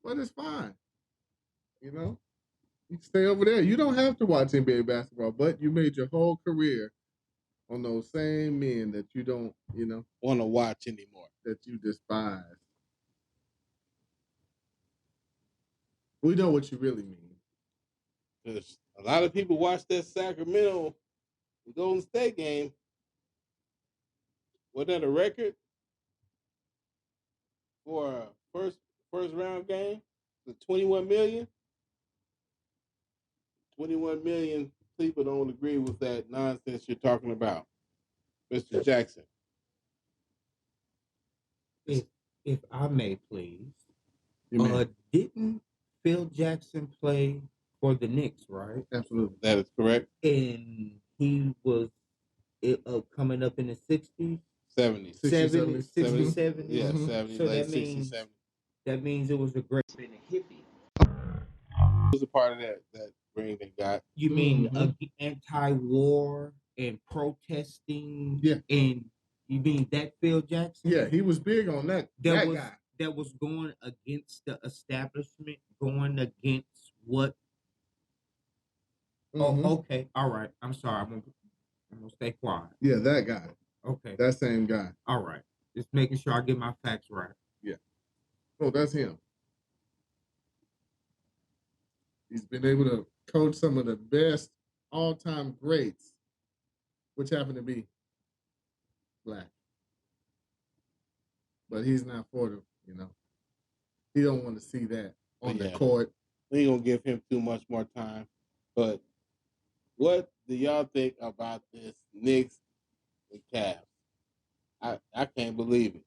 But it's fine. You can stay over there. You don't have to watch NBA basketball, but you made your whole career on those same men that you don't, want to watch anymore. That you despise. We know what you really mean. Because a lot of people watch that Sacramento Golden State game. Wasn't that a record for a first round game? The 21 million? 21 million people don't agree with that nonsense you're talking about, Mr. Jackson. If I may, please. Didn't Phil Jackson play for the Knicks, right? Absolutely. That is correct. And he was coming up in the 60s? 70s. 67? Yeah, 70, so late that 60s, means, 70s. That means it was a great hippie. It was a part of that ring they got. You mean anti-war and protesting? Yeah. And you mean that Phil Jackson? Yeah, he was big on that. That guy. That was going against the establishment, going against what? Oh, okay. All right. I'm sorry. I'm gonna stay quiet. Yeah, that guy. Okay. That same guy. All right. Just making sure I get my facts right. Yeah. Oh, that's him. He's been able to coach some of the best all-time greats, which happen to be black. But he's not for them, He don't want to see that on the court. We ain't gonna give him too much more time. But what do y'all think about this Knicks and Cavs? I can't believe it.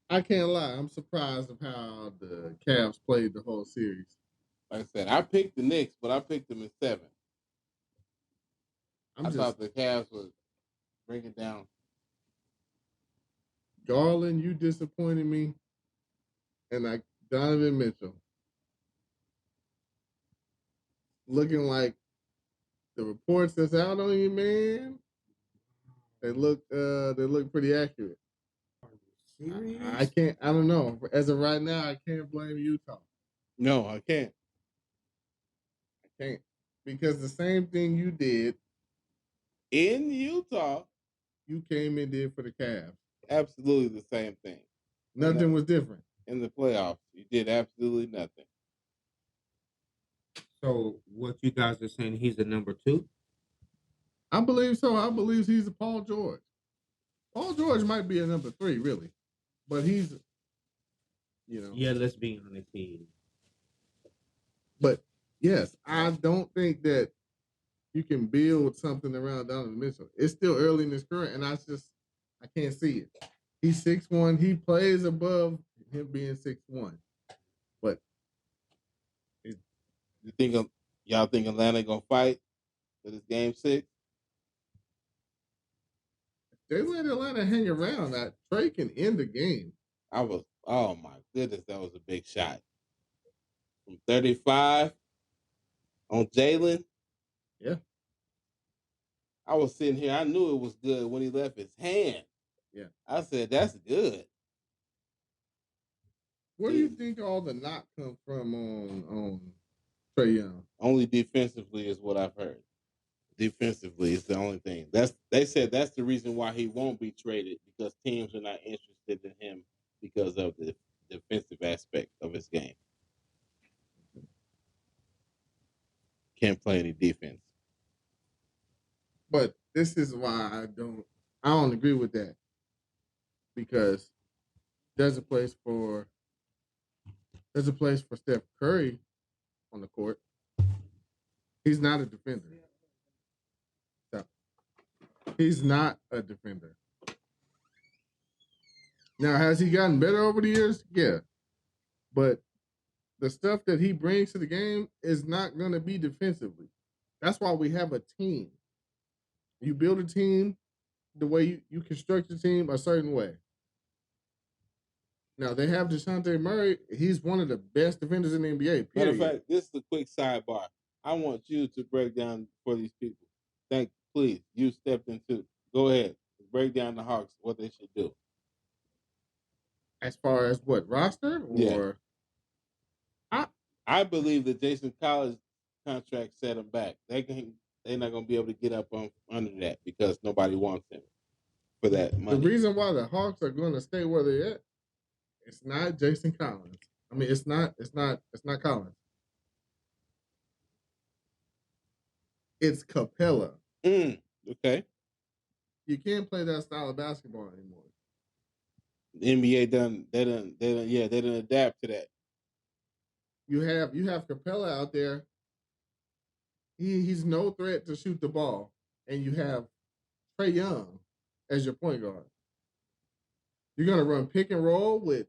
I can't lie. I'm surprised of how the Cavs played the whole series. Like I said, I picked the Knicks, but I picked them in 7. I thought the Cavs would bring it down. Garland, you disappointed me. And Donovan Mitchell. Looking like the reports that's out on you, man. They look pretty accurate. I don't know. As of right now, I can't blame Utah. No, I can't. Because the same thing you did in Utah, you came and did for the Cavs. Absolutely the same thing. Nothing was different. In the playoffs, you did absolutely nothing. So what you guys are saying, he's a number 2? I believe so. I believe he's a Paul George. Paul George might be a number 3, really. But he's, Yeah, let's be honest. But yes, I don't think that you can build something around Donovan Mitchell. It's still early in his career, and I can't see it. He's 6'1". He plays above him being 6'1". But y'all think Atlanta gonna fight for this game 6? they let Atlanta hang around. Trey can end the game. Oh my goodness, that was a big shot from 35 on Jalen. Yeah. I was sitting here. I knew it was good when he left his hand. Yeah. I said, that's good. Where do you think all the knock come from on Trey Young? Only defensively is what I've heard. Defensively is the only thing. They said that's the reason why he won't be traded, because teams are not interested in him because of the defensive aspect of his game. Can't play any defense. But this is why I don't agree with that, because there's a place for Steph Curry on the court. He's not a defender. So, he's not a defender. Now, has he gotten better over the years? Yeah. But the stuff that he brings to the game is not going to be defensively. That's why we have a team. You build a team the way you construct a team a certain way. Now, they have DeJounte Murray. He's one of the best defenders in the NBA, period. Matter of fact, this is a quick sidebar. I want you to break down for these people. Please, you stepped into. Go ahead. Break down the Hawks, what they should do. As far as what, roster? Or I believe that Jason Collins' contract set him back. They're not going to be able to get up under that because nobody wants him for that money. The reason why the Hawks are going to stay where they're at, it's not Jason Collins. I mean, it's not Collins. It's Capella. Okay. You can't play that style of basketball anymore. The NBA they didn't adapt to that. You have Capella out there. He's no threat to shoot the ball, and you have Trey Young as your point guard. You're gonna run pick and roll with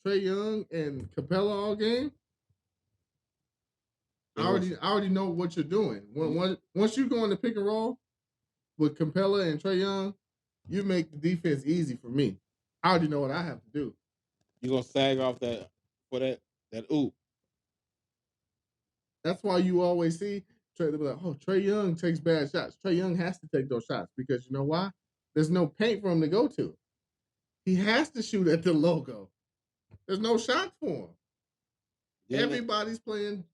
Trey Young and Capella all game. I already know what you're doing. Once you go in the pick and roll with Capella and Trey Young, you make the defense easy for me. I already know what I have to do. You're gonna sag off that oop. That's why you always see Trey. They'll be like, "Oh, Trey Young takes bad shots." Trey Young has to take those shots because you know why? There's no paint for him to go to. He has to shoot at the logo. There's no shots for him. Yeah, everybody's playing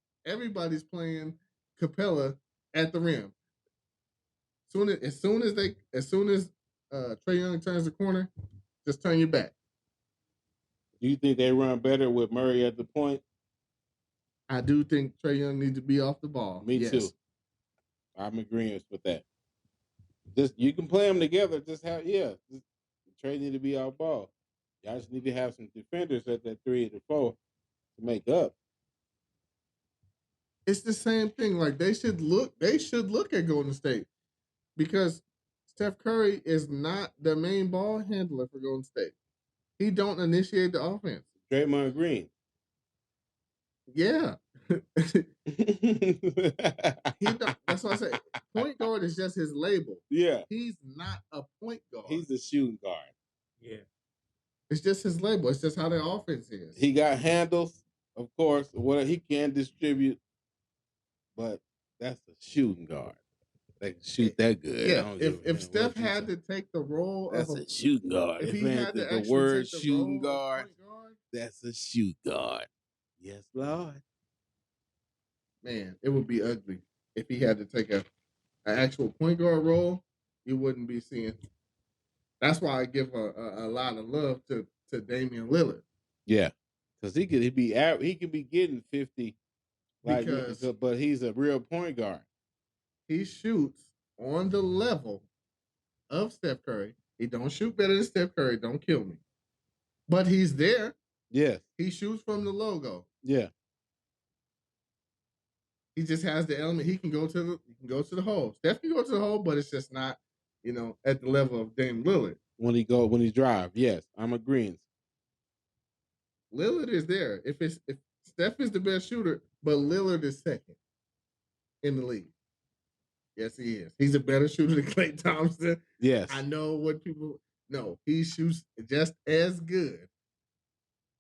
Capella at the rim. As soon as Trey Young turns the corner, just turn your back. Do you think they run better with Murray at the point? I do think Trey Young needs to be off the ball. Me too. I'm agreeing with that. Just you can play them together. Trey need to be off ball. Y'all just need to have some defenders at that 3 and 4 to make up. It's the same thing. Like they should look at Golden State because Steph Curry is not the main ball handler for Golden State. He don't initiate the offense. Draymond Green. Yeah. That's what I say. Point guard is just his label. Yeah. He's not a point guard. He's a shooting guard. Yeah. It's just his label. It's just how their offense is. He got handles, of course. What he can distribute, but that's a shooting guard. They can shoot that good. Yeah. If Steph had to take the role of a shooting guard. If he had to the word shooting guard, that's a shoot guard. Yes, Lord. Man, it would be ugly if he had to take an actual point guard role. You wouldn't be seeing. That's why I give a lot of love to Damian Lillard. Yeah, because he could be getting 50, but he's a real point guard. He shoots on the level of Steph Curry. He don't shoot better than Steph Curry. Don't kill me, but he's there. Yes, he shoots from the logo. Yeah, He just has the element. He can go to the hole. Steph can go to the hole, but it's just not, at the level of Dame Lillard. When he drive, yes, I'm agreeing. Lillard is there. If Steph is the best shooter, but Lillard is second in the league. Yes, he is. He's a better shooter than Klay Thompson. Yes. I know what people know. He shoots just as good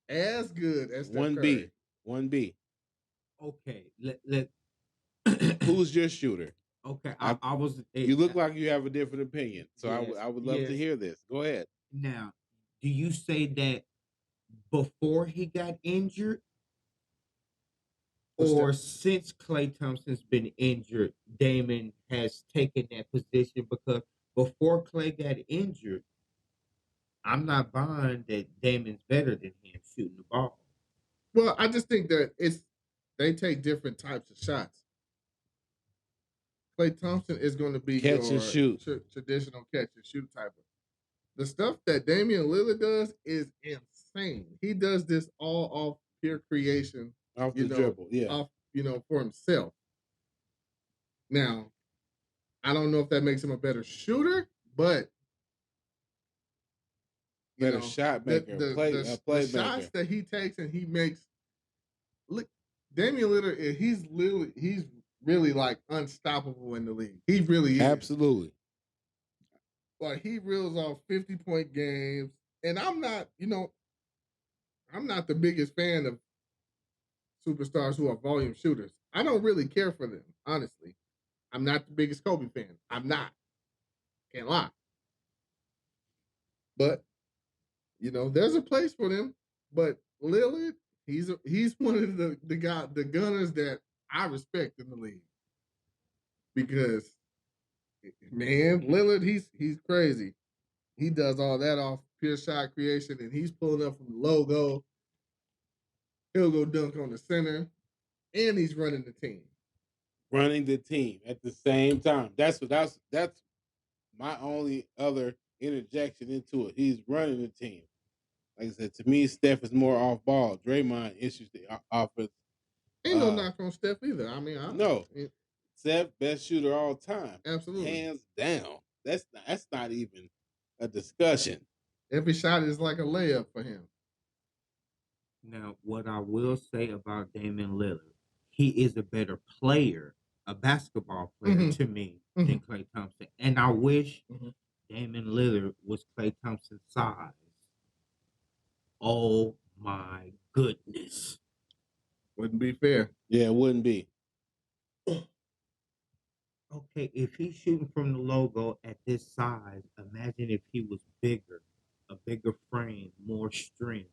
as Steph Curry. 1B. Okay, let Who's your shooter? Okay, I was. You look like you have a different opinion, so yes, I would love to hear this. Go ahead. Now, do you say that before he got injured, or since Klay Thompson's been injured, Damon has taken that position? Because before Klay got injured, I'm not buying that Damon's better than him shooting the ball. Well, I just think that they take different types of shots. Klay Thompson is going to be Catch and shoot. Traditional catch and shoot type of. The stuff that Damian Lillard does is insane. He does this all off pure creation, off the dribble, off for himself. Now, I don't know if that makes him a better shooter, but better shot maker, playmaker. The shots that he takes and he makes. Look, Damian Lillard, he's really like unstoppable in the league. He really is. Absolutely. Like he reels off 50-point games, and I'm not the biggest fan of superstars who are volume shooters. I don't really care for them, honestly. I'm not the biggest Kobe fan. I'm not. Can't lie. But there's a place for them. But Lillard, he's one of the gunners that I respect in the league. Because man, Lillard, he's crazy. He does all that off pure shot creation, and he's pulling up from the logo. He'll go dunk on the center, and he's running the team. Running the team at the same time. That's my only other interjection into it. He's running the team. Like I said, to me, Steph is more off ball. Draymond issues the offense. Ain't no knock on Steph either. I mean, Steph, best shooter all time. Absolutely. Hands down. That's not even a discussion. Every shot is like a layup for him. Now, what I will say about Damian Lillard, he is a better player, a basketball player to me than Klay Thompson. And I wish Damian Lillard was Klay Thompson's size. Oh my goodness. Wouldn't be fair. Yeah, it wouldn't be. Okay, if he's shooting from the logo at this size, imagine if he was bigger, a bigger frame, more strength.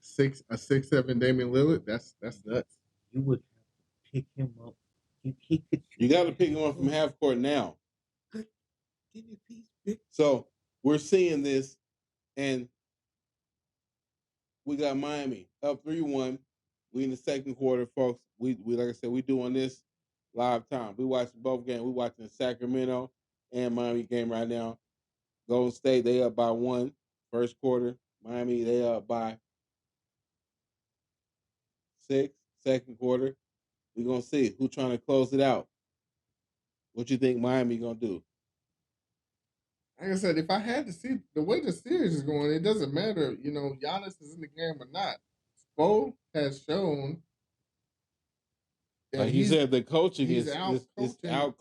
6'7" Damian Lillard, that's nuts. You would have to pick him up. You got to pick him up from half court now. So we're seeing this, and we got Miami up 3-1. We in the second quarter, folks. We like I said, we doing this live time. We watching both games. We watching the Sacramento and Miami game right now. Golden State, they up by 1 first quarter. Miami, they up by 6 second quarter. We're gonna see who's trying to close it out. What you think Miami gonna do? Like I said, if I had to see the way the series is going, it doesn't matter. Giannis is in the game or not. Spo has shown that like you said, the coaching is out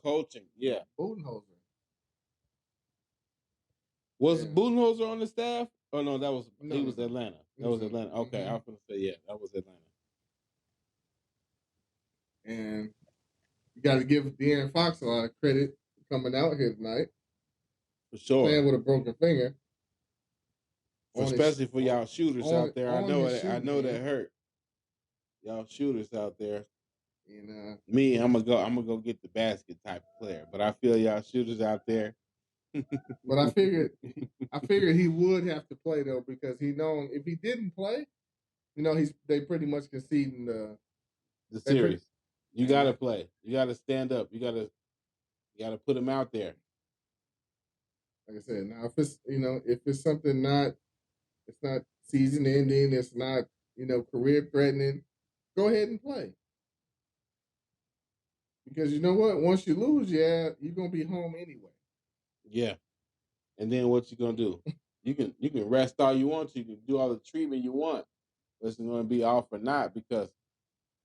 coaching. Yeah. Budenholzer. Was Budenholzer on the staff? Oh no, he was Atlanta. That was Atlanta. Okay, I was gonna say that was Atlanta. And you got to give De'Aaron Fox a lot of credit for coming out here tonight. For sure. Playing with a broken finger. Especially for y'all shooters out there. I know that hurt. Y'all shooters out there. Me, I'm gonna go get the basket type of player. But I feel y'all shooters out there. But I figured he would have to play though, because if he didn't play, they pretty much conceding the series. You gotta play. You gotta stand up. You gotta put him out there. Like I said, now if it's something it's not season ending, it's not career threatening, go ahead and play. Because you know what? Once you lose, yeah, you're gonna be home anyway. Yeah. And then what you gonna do? You can rest all you want to. You can do all the treatment you want. But it's gonna be all for naught because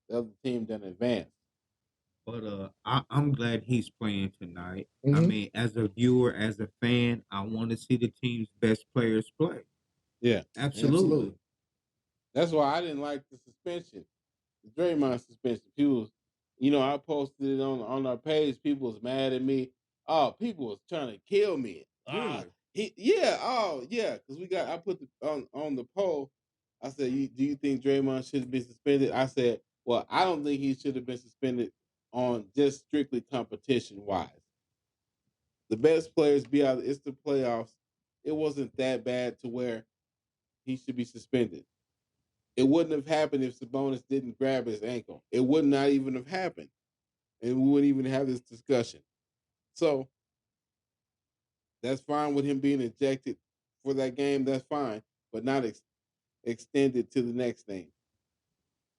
the other team done advanced. But I'm glad he's playing tonight. I Mhm. mean, as a viewer, as a fan, I want to see the team's best players play. Yeah. Absolutely. That's why I didn't like the suspension. The Draymond suspension. People, I posted it on our page. People was mad at me. Oh, people was trying to kill me. Really? Because I put on the poll. I said, do you think Draymond should have been suspended? I said, well, I don't think he should have been suspended on just strictly competition wise. The best players be out. It's the playoffs. It wasn't that bad to where he should be suspended. It wouldn't have happened if Sabonis didn't grab his ankle. It would not even have happened, and we wouldn't even have this discussion. So that's fine with him being ejected for that game. That's fine, but not extended to the next thing.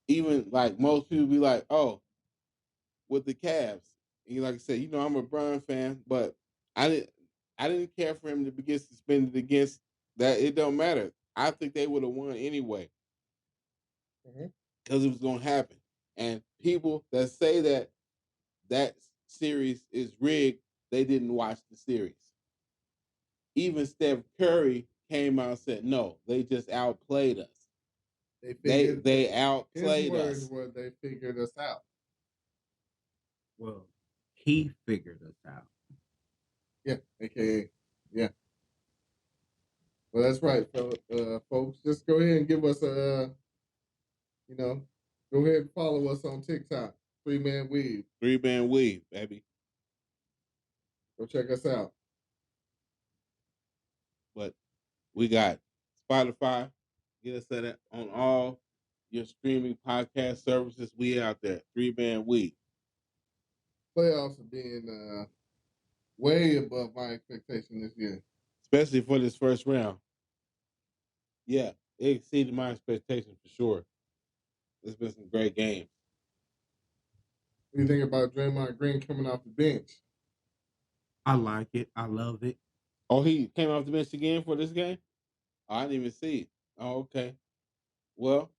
Even like most people be like, "Oh, with the Cavs," and like I said, I'm a Bron fan, but I didn't. I didn't care for him to get suspended against that. It don't matter. I think they would have won anyway because it was going to happen. And people that say that series is rigged, they didn't watch the series. Even Steph Curry came out and said, no, they just outplayed us. They outplayed his us. words were they figured us out. Well, he figured us out. Yeah, aka yeah. Well, that's right, folks. Just go ahead and give us a, go ahead and follow us on TikTok, 3-Man Weave. 3-Man Weave, baby. Go check us out. But we got Spotify. Get us at it on all your streaming podcast services. We out there. 3-Man Weave. Playoffs are being way above my expectation this year. Especially for this first round. Yeah, it exceeded my expectations for sure. There's been some great games. What do you think about Draymond Green coming off the bench? I like it. I love it. Oh, he came off the bench again for this game? Oh, I didn't even see it. Oh, okay. Well,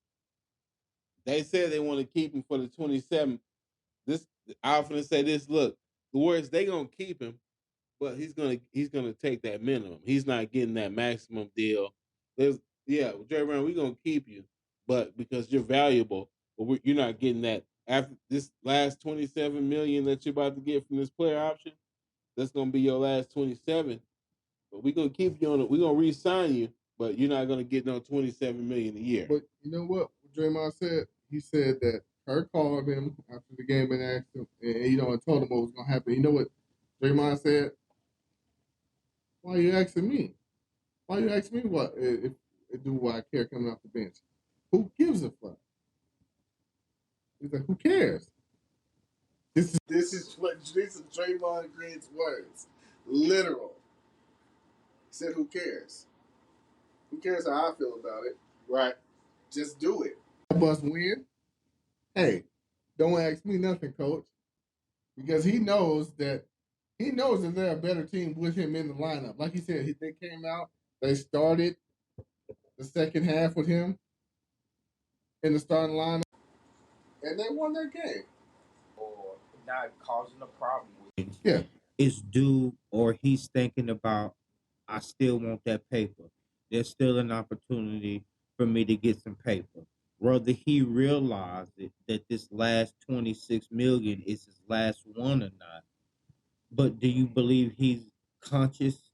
they said they want to keep him for the 27th. I'm gonna say this. Look, the words they gonna keep him, but he's gonna take that minimum. He's not getting that maximum deal. Dre Brown, we're gonna keep you, but because you're valuable, but you're not getting that after this last 27 million that you're about to get from this player option. That's gonna be your last 27. But we're gonna keep you on it. We're gonna re-sign you, but you're not gonna get no 27 million a year. But you know what Draymond said? He said that Kirk called him after the game and asked him, and told him what was gonna happen. You know what Draymond said? Why are you asking me? Why you ask me what if do I care coming off the bench? Who gives a fuck? He's like, who cares? This is Draymond Green's words, literal. He said, "Who cares? Who cares how I feel about it? Right? Just do it. Bust win. Hey, don't ask me nothing, coach, because he knows that they're a better team with him in the lineup. Like he said, they came out, they started the second half with him in the starting lineup, and they won their game. Or not causing a problem with it. Yeah. It's due, or he's thinking about, I still want that paper. There's still an opportunity for me to get some paper. Whether he realized it, that this last 26 million is his last one or not. But do you believe he's conscious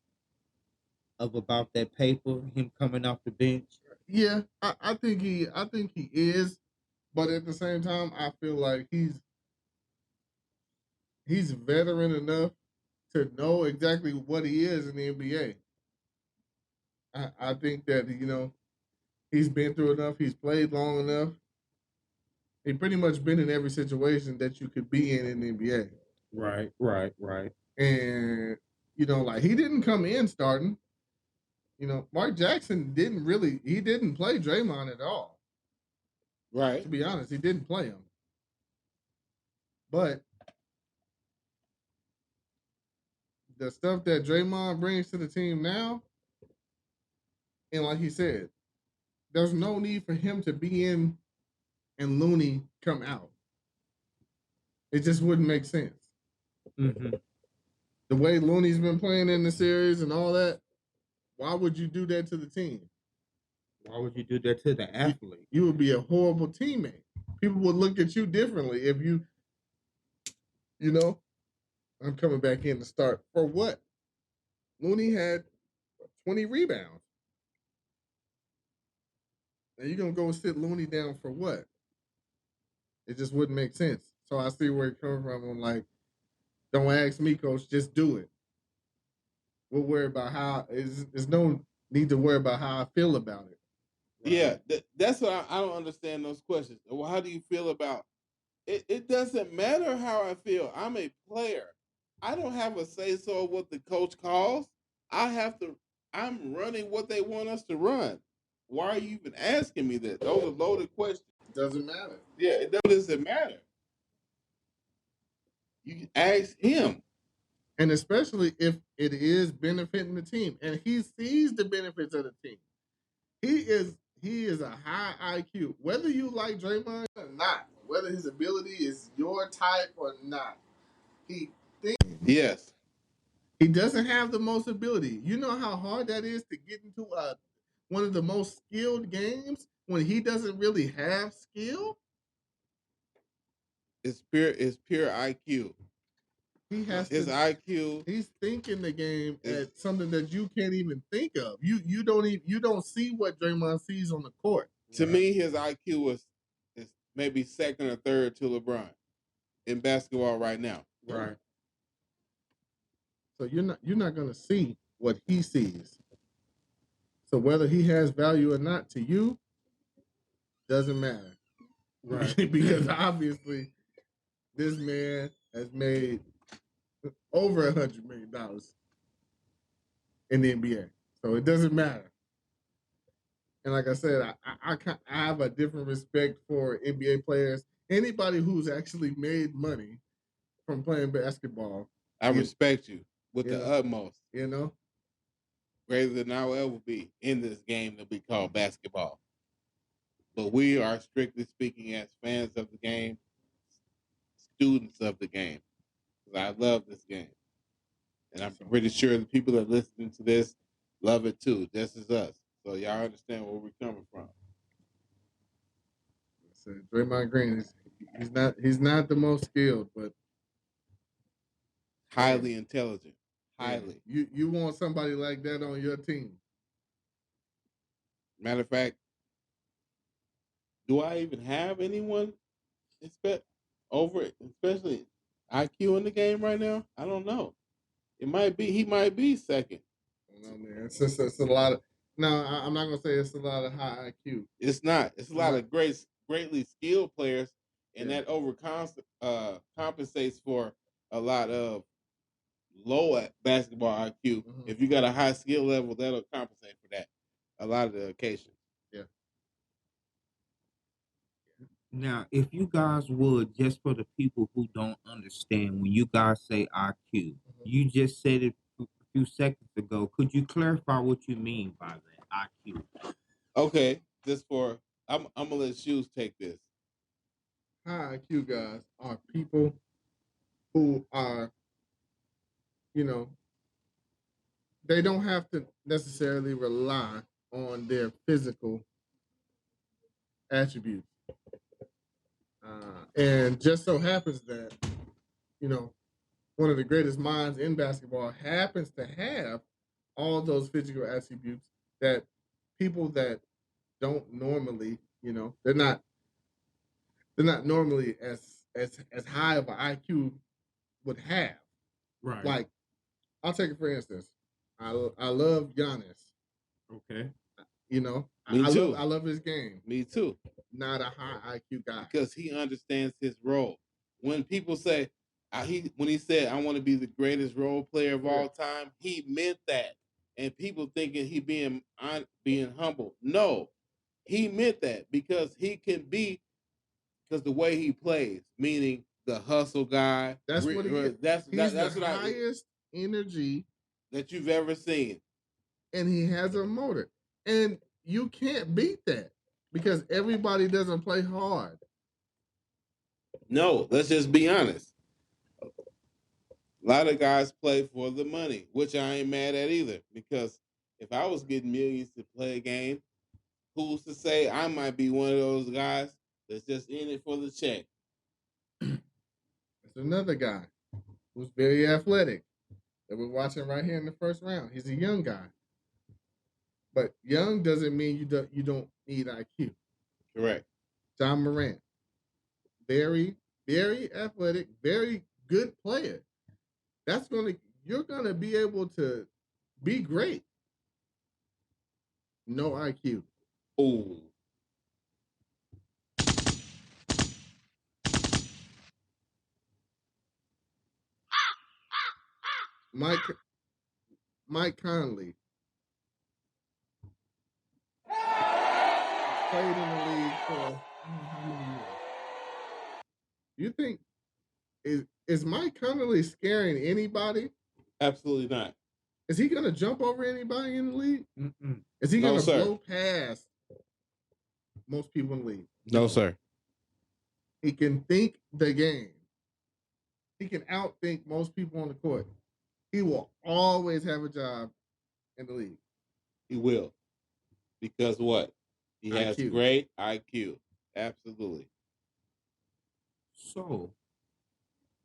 of about that paper, him coming off the bench? Yeah, I think he is, but at the same time, I feel like he's veteran enough to know exactly what he is in the NBA. I think that he's been through enough. He's played long enough. He pretty much been in every situation that you could be in the NBA. Right. And like he didn't come in starting. Mark Jackson didn't play Draymond at all. Right. To be honest, he didn't play him. But the stuff that Draymond brings to the team now, and like he said, there's no need for him to be in and Looney come out. It just wouldn't make sense. Mm-hmm. The way Looney's been playing in the series and all that, why would you do that to the team? Why would you do that to the athlete? You would be a horrible teammate. People would look at you differently if you know, I'm coming back in to start. For what? Looney had 20 rebounds. Now you're going to go sit Looney down for what? It just wouldn't make sense. So I see where it comes from. I'm like, don't ask me, coach. Just do it. We'll worry about how. There's no need to worry about how I feel about it. Right? Yeah, that's what I don't understand those questions. Well, how do you feel about it? It doesn't matter how I feel. I'm a player. I don't have a say so of what the coach calls. I'm running what they want us to run. Why are you even asking me that? Those are loaded questions. Doesn't matter. Yeah, it doesn't matter. You ask him. And especially if it is benefiting the team. And he sees the benefits of the team. He is a high IQ. Whether you like Draymond or not, whether his ability is your type or not, he thinks. Yes. He doesn't have the most ability. You know how hard that is to get into one of the most skilled games when he doesn't really have skill? It's pure IQ. He has his IQ. He's thinking the game at something that you can't even think of. You don't see what Draymond sees on the court. To me, his IQ is maybe second or third to LeBron in basketball right now. Right. So you're not gonna see what he sees. So whether he has value or not to you doesn't matter. Right. Because obviously this man has made over $100 million in the NBA. So it doesn't matter. And like I said, I have a different respect for NBA players. Anybody who's actually made money from playing basketball. I respect you with the know, utmost. You know? Greater than I will ever be in this game that we call basketball. But we are strictly speaking as fans of the game, students of the game. Because I love this game. And I'm pretty sure the people that are listening to this love it too, just as us. So y'all understand where we're coming from. So Draymond Green he's not the most skilled, but highly intelligent. Highly. You want somebody like that on your team. Matter of fact, do I even have anyone especially IQ in the game right now? I don't know. He might be second. I don't know, man. It's a lot of. No, I'm not gonna say it's a lot of high IQ. It's not. It's a lot of greatly skilled players, and that compensates for a lot of low basketball IQ. Mm-hmm. If you got a high skill level, that'll compensate for that a lot of the occasions. Yeah. Now, if you guys would, just for the people who don't understand, when you guys say IQ, you just said it a few seconds ago. Could you clarify what you mean by that IQ? Okay, I'm gonna let Shoes take this. High IQ guys are people who are, they don't have to necessarily rely on their physical attributes. And just so happens that, one of the greatest minds in basketball happens to have all those physical attributes that people that don't normally, they're not normally as high of an IQ would have. Right. Like, I'll take it for instance. I love Giannis. Okay. Me too. I love his game. Me too. Not a high IQ guy. Because he understands his role. When people say, when he said, I want to be the greatest role player of all time, he meant that. And people thinking he being humble. No, he meant that because he can be, because the way he plays, meaning the hustle guy. That's what he is. He's the highest energy that you've ever seen. And he has a motor. And you can't beat that because everybody doesn't play hard. No, let's just be honest. A lot of guys play for the money, which I ain't mad at either. Because if I was getting millions to play a game, who's to say I might be one of those guys that's just in it for the check? There's another guy who's very athletic that we're watching right here in the first round. He's a young guy. But young doesn't mean you don't need IQ. Correct. John Morant. Very, very athletic, very good player. You're gonna be able to be great. No IQ. Ooh. Mike Conley played in the league for how many years? You think is Mike Conley scaring anybody? Absolutely not. Is he gonna jump over anybody in the league? Mm-mm. Is he No, gonna sir. blow past most people in the league? No, sir. He can think the game. He can outthink most people on the court. He will always have a job in the league. He will. Because what? He has IQ. great IQ. Absolutely. So,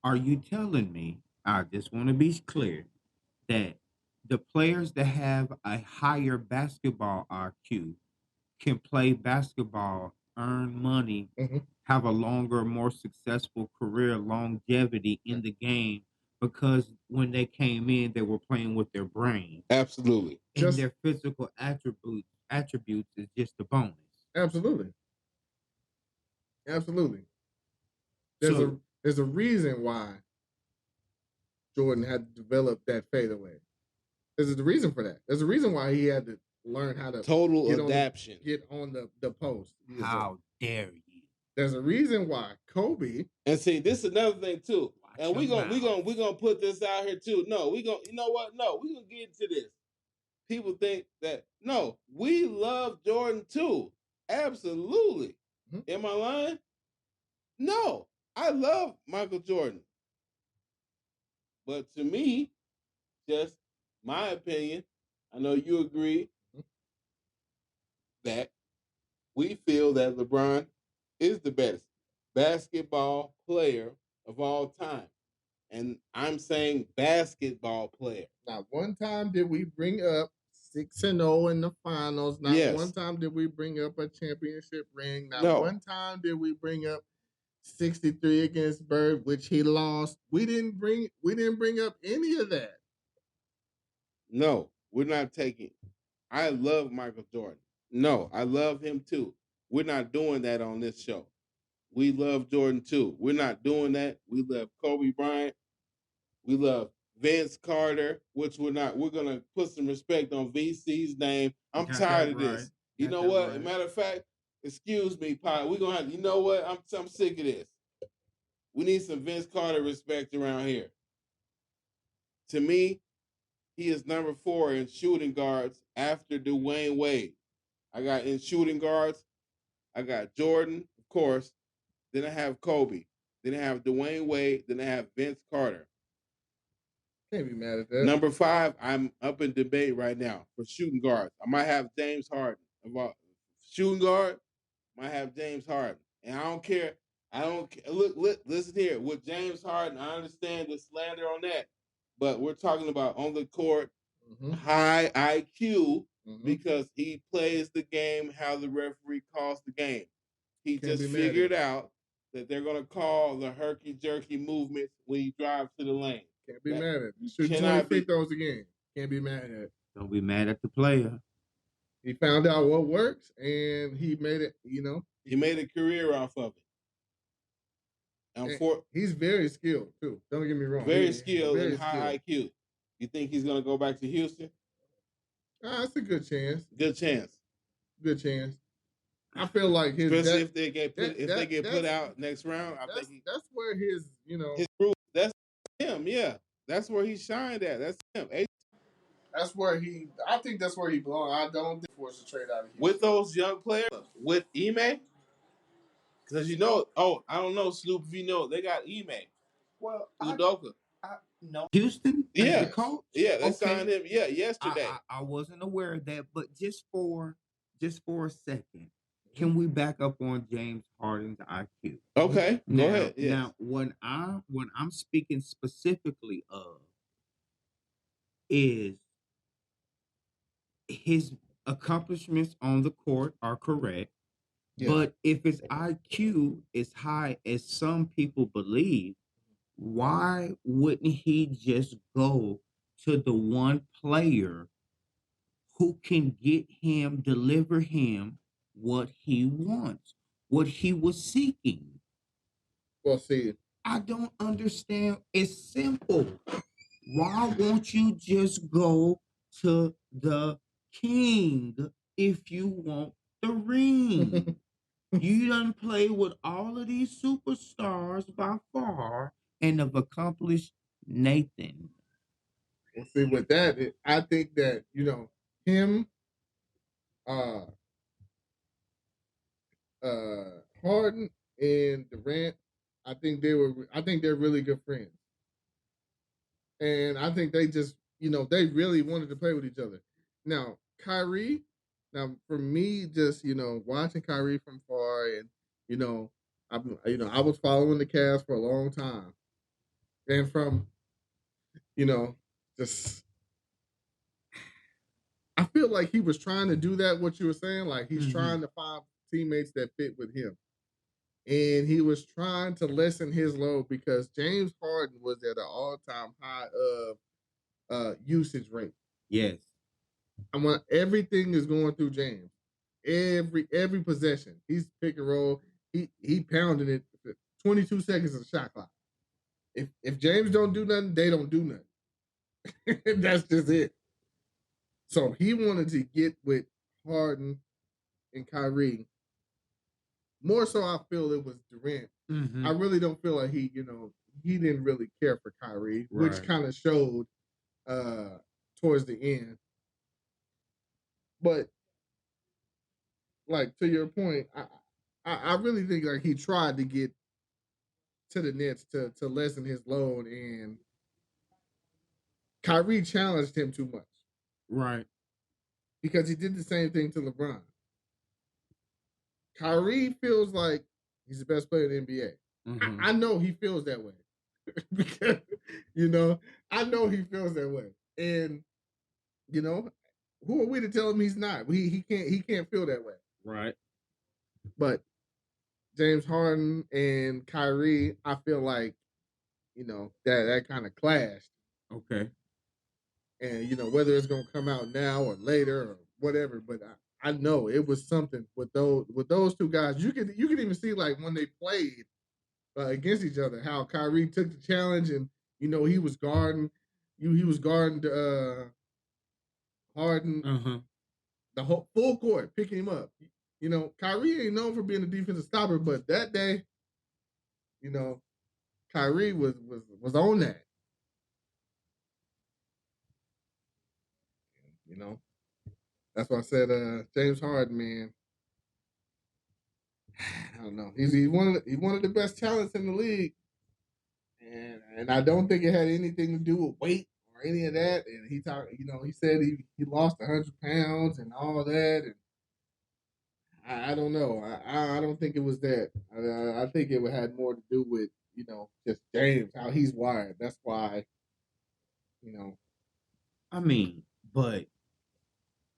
are you telling me, I just want to be clear, that the players that have a higher basketball IQ can play basketball, earn money, have a longer, more successful career, longevity in the game because when they came in, they were playing with their brain. Absolutely. And their physical attributes is just a bonus. Absolutely. Absolutely. There's a reason why Jordan had to develop that fadeaway. There's a reason for that. There's a reason why he had to learn how to total adaptation. Get on the post. How dare you? There's a reason why Kobe. And see, this is another thing too. And we're gonna put this out here too. No, you know what? No, we're gonna get into this. People think that no, we love Jordan too. Absolutely. Am I lying? No, I love Michael Jordan. But to me, just my opinion, I know you agree that we feel that LeBron is the best basketball player of all time. And I'm saying basketball player. Not one time did we bring up 6-0 in the finals. Not one time did we bring up a championship ring. Not one time did we bring up 63 against Bird, which he lost. We didn't bring up any of that. No, we're not taking. I love Michael Jordan. No, I love him too. We're not doing that on this show. We love Jordan too. We're not doing that. We love Kobe Bryant. We love Vince Carter, which we're not. We're gonna put some respect on VC's name. I'm tired of this. You know what? As a matter of fact, excuse me, Pi. We're gonna have. You know what? I'm sick of this. We need some Vince Carter respect around here. To me, he is number 4 in shooting guards after Dwayne Wade. I got in shooting guards. I got Jordan, of course. Then I have Kobe. Then I have Dwayne Wade. Then I have Vince Carter. Can't be mad at that. Number 5, I'm up in debate right now for shooting guards. I might have James Harden. Shooting guard, might have James Harden. And I don't care. Look, listen here. With James Harden, I understand the slander on that. But we're talking about on the court, high IQ, because he plays the game how the referee calls the game. He just figured out that they're going to call the herky-jerky movements when you drive to the lane. Can't be mad at it. Shoot 20 free throws again. Can't be mad at it. Don't be mad at the player. He found out what works, and he made it, He made a career off of it. He's very skilled, too. Don't get me wrong. Very skilled and high IQ. You think he's going to go back to Houston? That's a good chance. Good chance. Good chance. I feel like especially if they get put out next round. I think that's where his his group. That's him. Yeah. That's where he shined at. That's him. That's where I think that's where he belongs. I don't think he forced a trade out of Houston. With those young players, with Ime, because I don't know, Snoop, if you know, they got Ime. Well, Udoka. no. Houston, Yeah, the coach. yeah, they signed him. Yeah, yesterday. I wasn't aware of that, but just for a second, can we back up on James Harden's IQ? Okay, go ahead. Yes. Now, when I'm speaking specifically of is his accomplishments on the court are correct, but if his IQ is high as some people believe, why wouldn't he just go to the one player who can deliver him what he wants, what he was seeking? Well, see, I don't understand. It's simple. Why won't you just go to the king if you want the ring? You done play with all of these superstars by far and have accomplished Nathan. Well, see, with that, I think that him, Harden and Durant, I think they're really good friends, and I think they just they really wanted to play with each other. Now Kyrie, for me, just watching Kyrie from far, and I was following the Cavs for a long time, and from just I feel like he was trying to do that. What you were saying, like he's trying to find teammates that fit with him. And he was trying to lessen his load because James Harden was at an all-time high of usage rate. Yes. I want everything is going through James. Every possession. He's pick and roll. He pounded it 22 seconds of the shot clock. If James don't do nothing, they don't do nothing. That's just it. So he wanted to get with Harden and Kyrie. More so, I feel it was Durant. I really don't feel like he didn't really care for Kyrie, which kind of showed towards the end. But like to your point, I really think like he tried to get to the Nets to lessen his load, and Kyrie challenged him too much. Right. Because he did the same thing to LeBron. Kyrie feels like he's the best player in the NBA. I know he feels that way. Because, I know he feels that way. And, who are we to tell him he's not? He can't feel that way. Right. But James Harden and Kyrie, I feel like, that kind of clashed. Okay. And, whether it's going to come out now or later or whatever, but I know it was something with those two guys. You could even see like when they played against each other, how Kyrie took the challenge and he was guarding Harden the whole full court, picking him up. Kyrie ain't known for being a defensive stopper, but that day, Kyrie was on that. That's why I said James Harden, man. I don't know. He's one of the best talents in the league, and I don't think it had anything to do with weight or any of that. And he said he lost 100 pounds and all that, and I don't know. I don't think it was that. I think it had more to do with just James, how he's wired. That's why I mean, but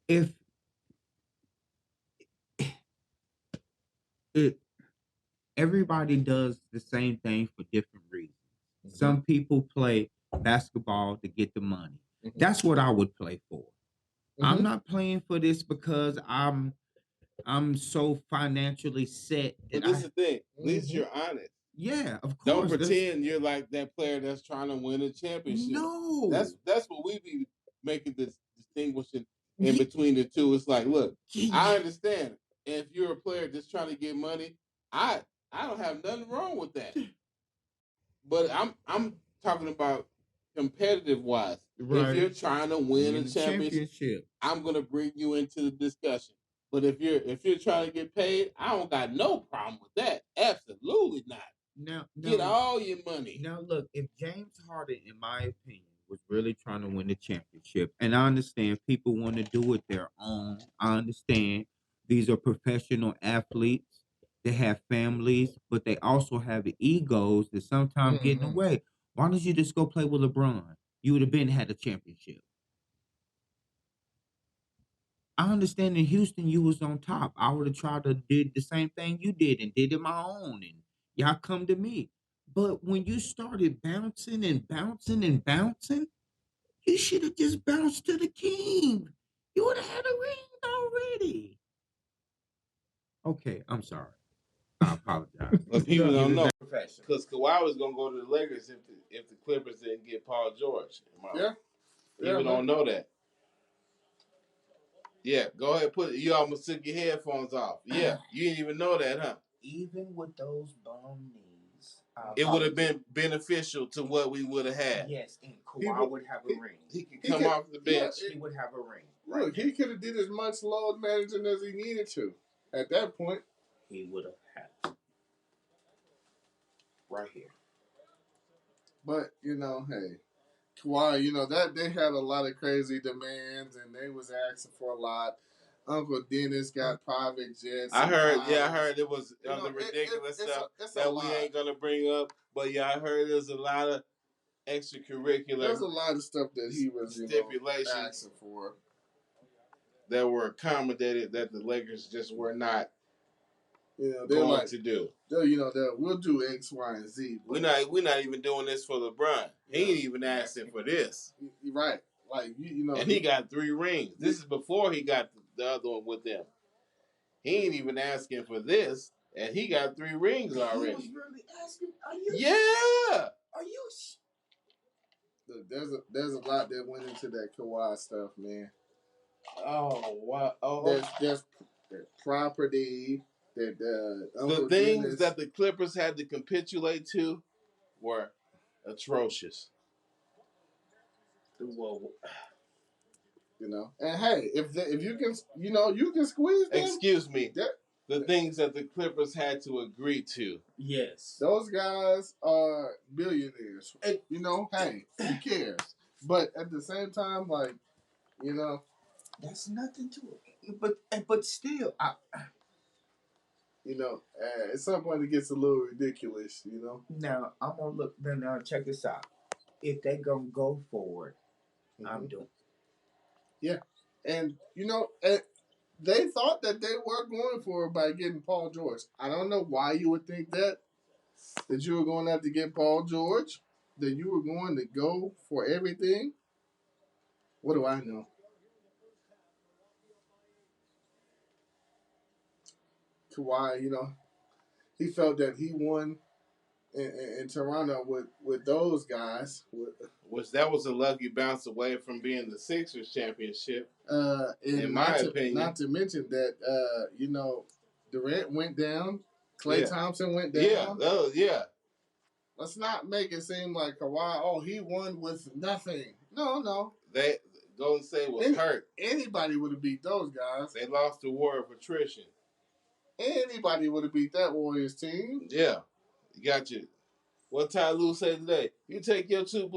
if everybody does the same thing for different reasons. Some people play basketball to get the money. That's what I would play for. I'm not playing for this because I'm so financially set. But this is the thing. At least you're honest. Yeah, of course. Don't pretend you're like that player that's trying to win a championship. No. That's what we be making this distinguishing in between the two. It's like, look, I understand if you're a player just trying to get money, I don't have nothing wrong with that. But I'm talking about competitive wise. Right. If you're trying to win a the championship, I'm gonna bring you into the discussion. But if you're trying to get paid, I don't got no problem with that. Absolutely not. Get all your money. Now, look, if James Harden, in my opinion, was really trying to win the championship, and I understand people want to do it their own. I understand these are professional athletes. They have families, but they also have egos that sometimes get in the way. Why don't you just go play with LeBron? You would have been had a championship. I understand in Houston you was on top. I would have tried to did the same thing you did and did it my own, and y'all come to me. But when you started bouncing and bouncing and bouncing, you should have just bounced to the king. You would have had a ring already. Okay, I'm sorry. I apologize. But people don't know because Kawhi was gonna go to the Lakers if the Clippers didn't get Paul George. People don't know that. Yeah, go ahead. You almost took your headphones off. Yeah, you didn't even know that, huh? Even with those bum knees, it would have been beneficial to what we would have had. Yes, and Kawhi would have a ring. He could come off the bench. He would have a ring. Look, he could have did as much load managing as he needed to. At that point, he would have had to. Right here. But hey, Kawhi, that they had a lot of crazy demands and they was asking for a lot. Uncle Dennis got private jets. I heard it was the ridiculous stuff that we ain't gonna bring up. But I heard there's a lot of extracurricular. There's a lot of stuff that he was stipulations asking for that were accommodated that the Lakers just were not. They're going to do. We'll do X, Y, and Z. We're not even doing this for LeBron. He ain't even asking for this. Right. Like and he got 3 rings. This is before he got the other one with them. He ain't even asking for this, and he got 3 rings already. He was really asking. Are you? Yeah. Are you? There's a lot that went into that Kawhi stuff, man. Oh wow. Oh. There's property. The things that the Clippers had to capitulate to were atrocious. And hey, if you can, you can squeeze them. Excuse me. The things that the Clippers had to agree to. Yes. Those guys are billionaires. Hey, who cares? But at the same time, that's nothing to it. But still, at some point it gets a little ridiculous, Now, I'm going to look, now check this out. If they going to go for it, I'm doing it. Yeah. And, they thought that they were going for it by getting Paul George. I don't know why you would think that you were going to have to get Paul George, that you were going to go for everything. What do I know? Kawhi, he felt that he won in Toronto with those guys. That was a lucky bounce away from being the Sixers championship. In my opinion. Not to mention that, Durant went down. Klay Thompson went down. Yeah. Let's not make it seem like Kawhi, he won with nothing. No. Golden State was hurt. Anybody would have beat those guys. They lost the war of attrition. Anybody would have beat that Warriors team. Yeah. You got you. What Ty Lue said today, you take your 2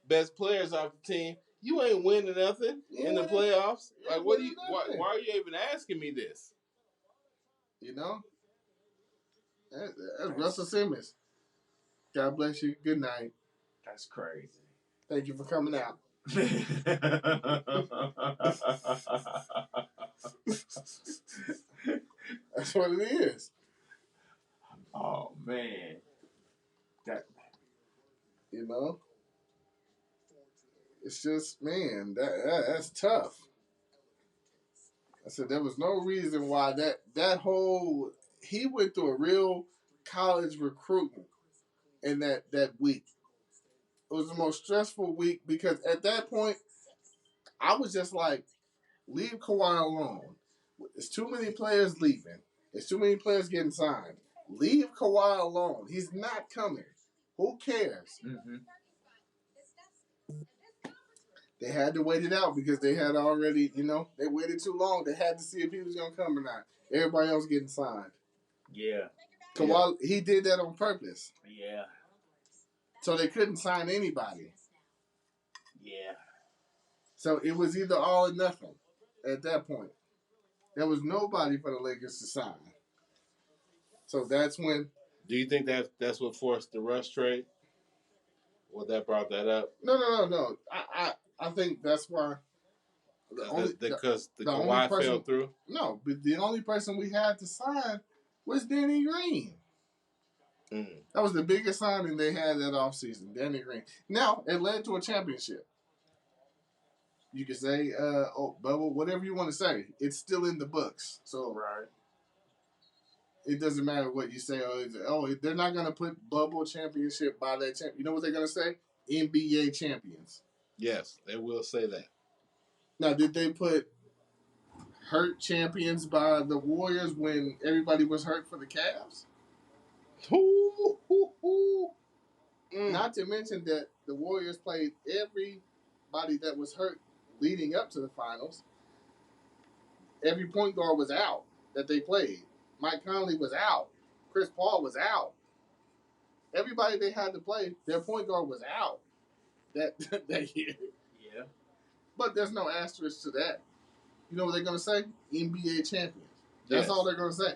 best players off the team, you ain't winning nothing in the playoffs. Like, why are you even asking me this? That's Russell Simmons. God bless you. Good night. That's crazy. Thank you for coming out. That's what it is. Oh man. It's just, man, that's tough. I said there was no reason why that whole he went through a real college recruitment in that week. It was the most stressful week because at that point I was just like, leave Kawhi alone. There's too many players leaving. There's too many players getting signed. Leave Kawhi alone. He's not coming. Who cares? Mm-hmm. They had to wait it out because they had already, they waited too long. They had to see if he was going to come or not. Everybody else getting signed. Yeah. Kawhi, he did that on purpose. Yeah. So they couldn't sign anybody. Yeah. So it was either all or nothing at that point. There was nobody for the Lakers to sign. So that's when. Do you think that's what forced the Russ trade? Well, that brought that up. No. I think that's why. Because the Kawhi fell through. No, but the only person we had to sign was Danny Green. That was the biggest signing they had that offseason, Danny Green. Now, it led to a championship. You can say, bubble, whatever you want to say. It's still in the books. So Right. it doesn't matter what you say. They're not going to put bubble championship by that champ. You know what they're going to say? NBA champions. Yes, they will say that. Now, did they put hurt champions by the Warriors when everybody was hurt for the Cavs? Not to mention that the Warriors played everybody that was hurt leading up to the finals. Every point guard was out that they played. Mike Conley was out. Chris Paul was out. Everybody they had to play, their point guard was out that year. Yeah. But there's no asterisk to that. You know what they're going to say? NBA champions. That's all they're going to say.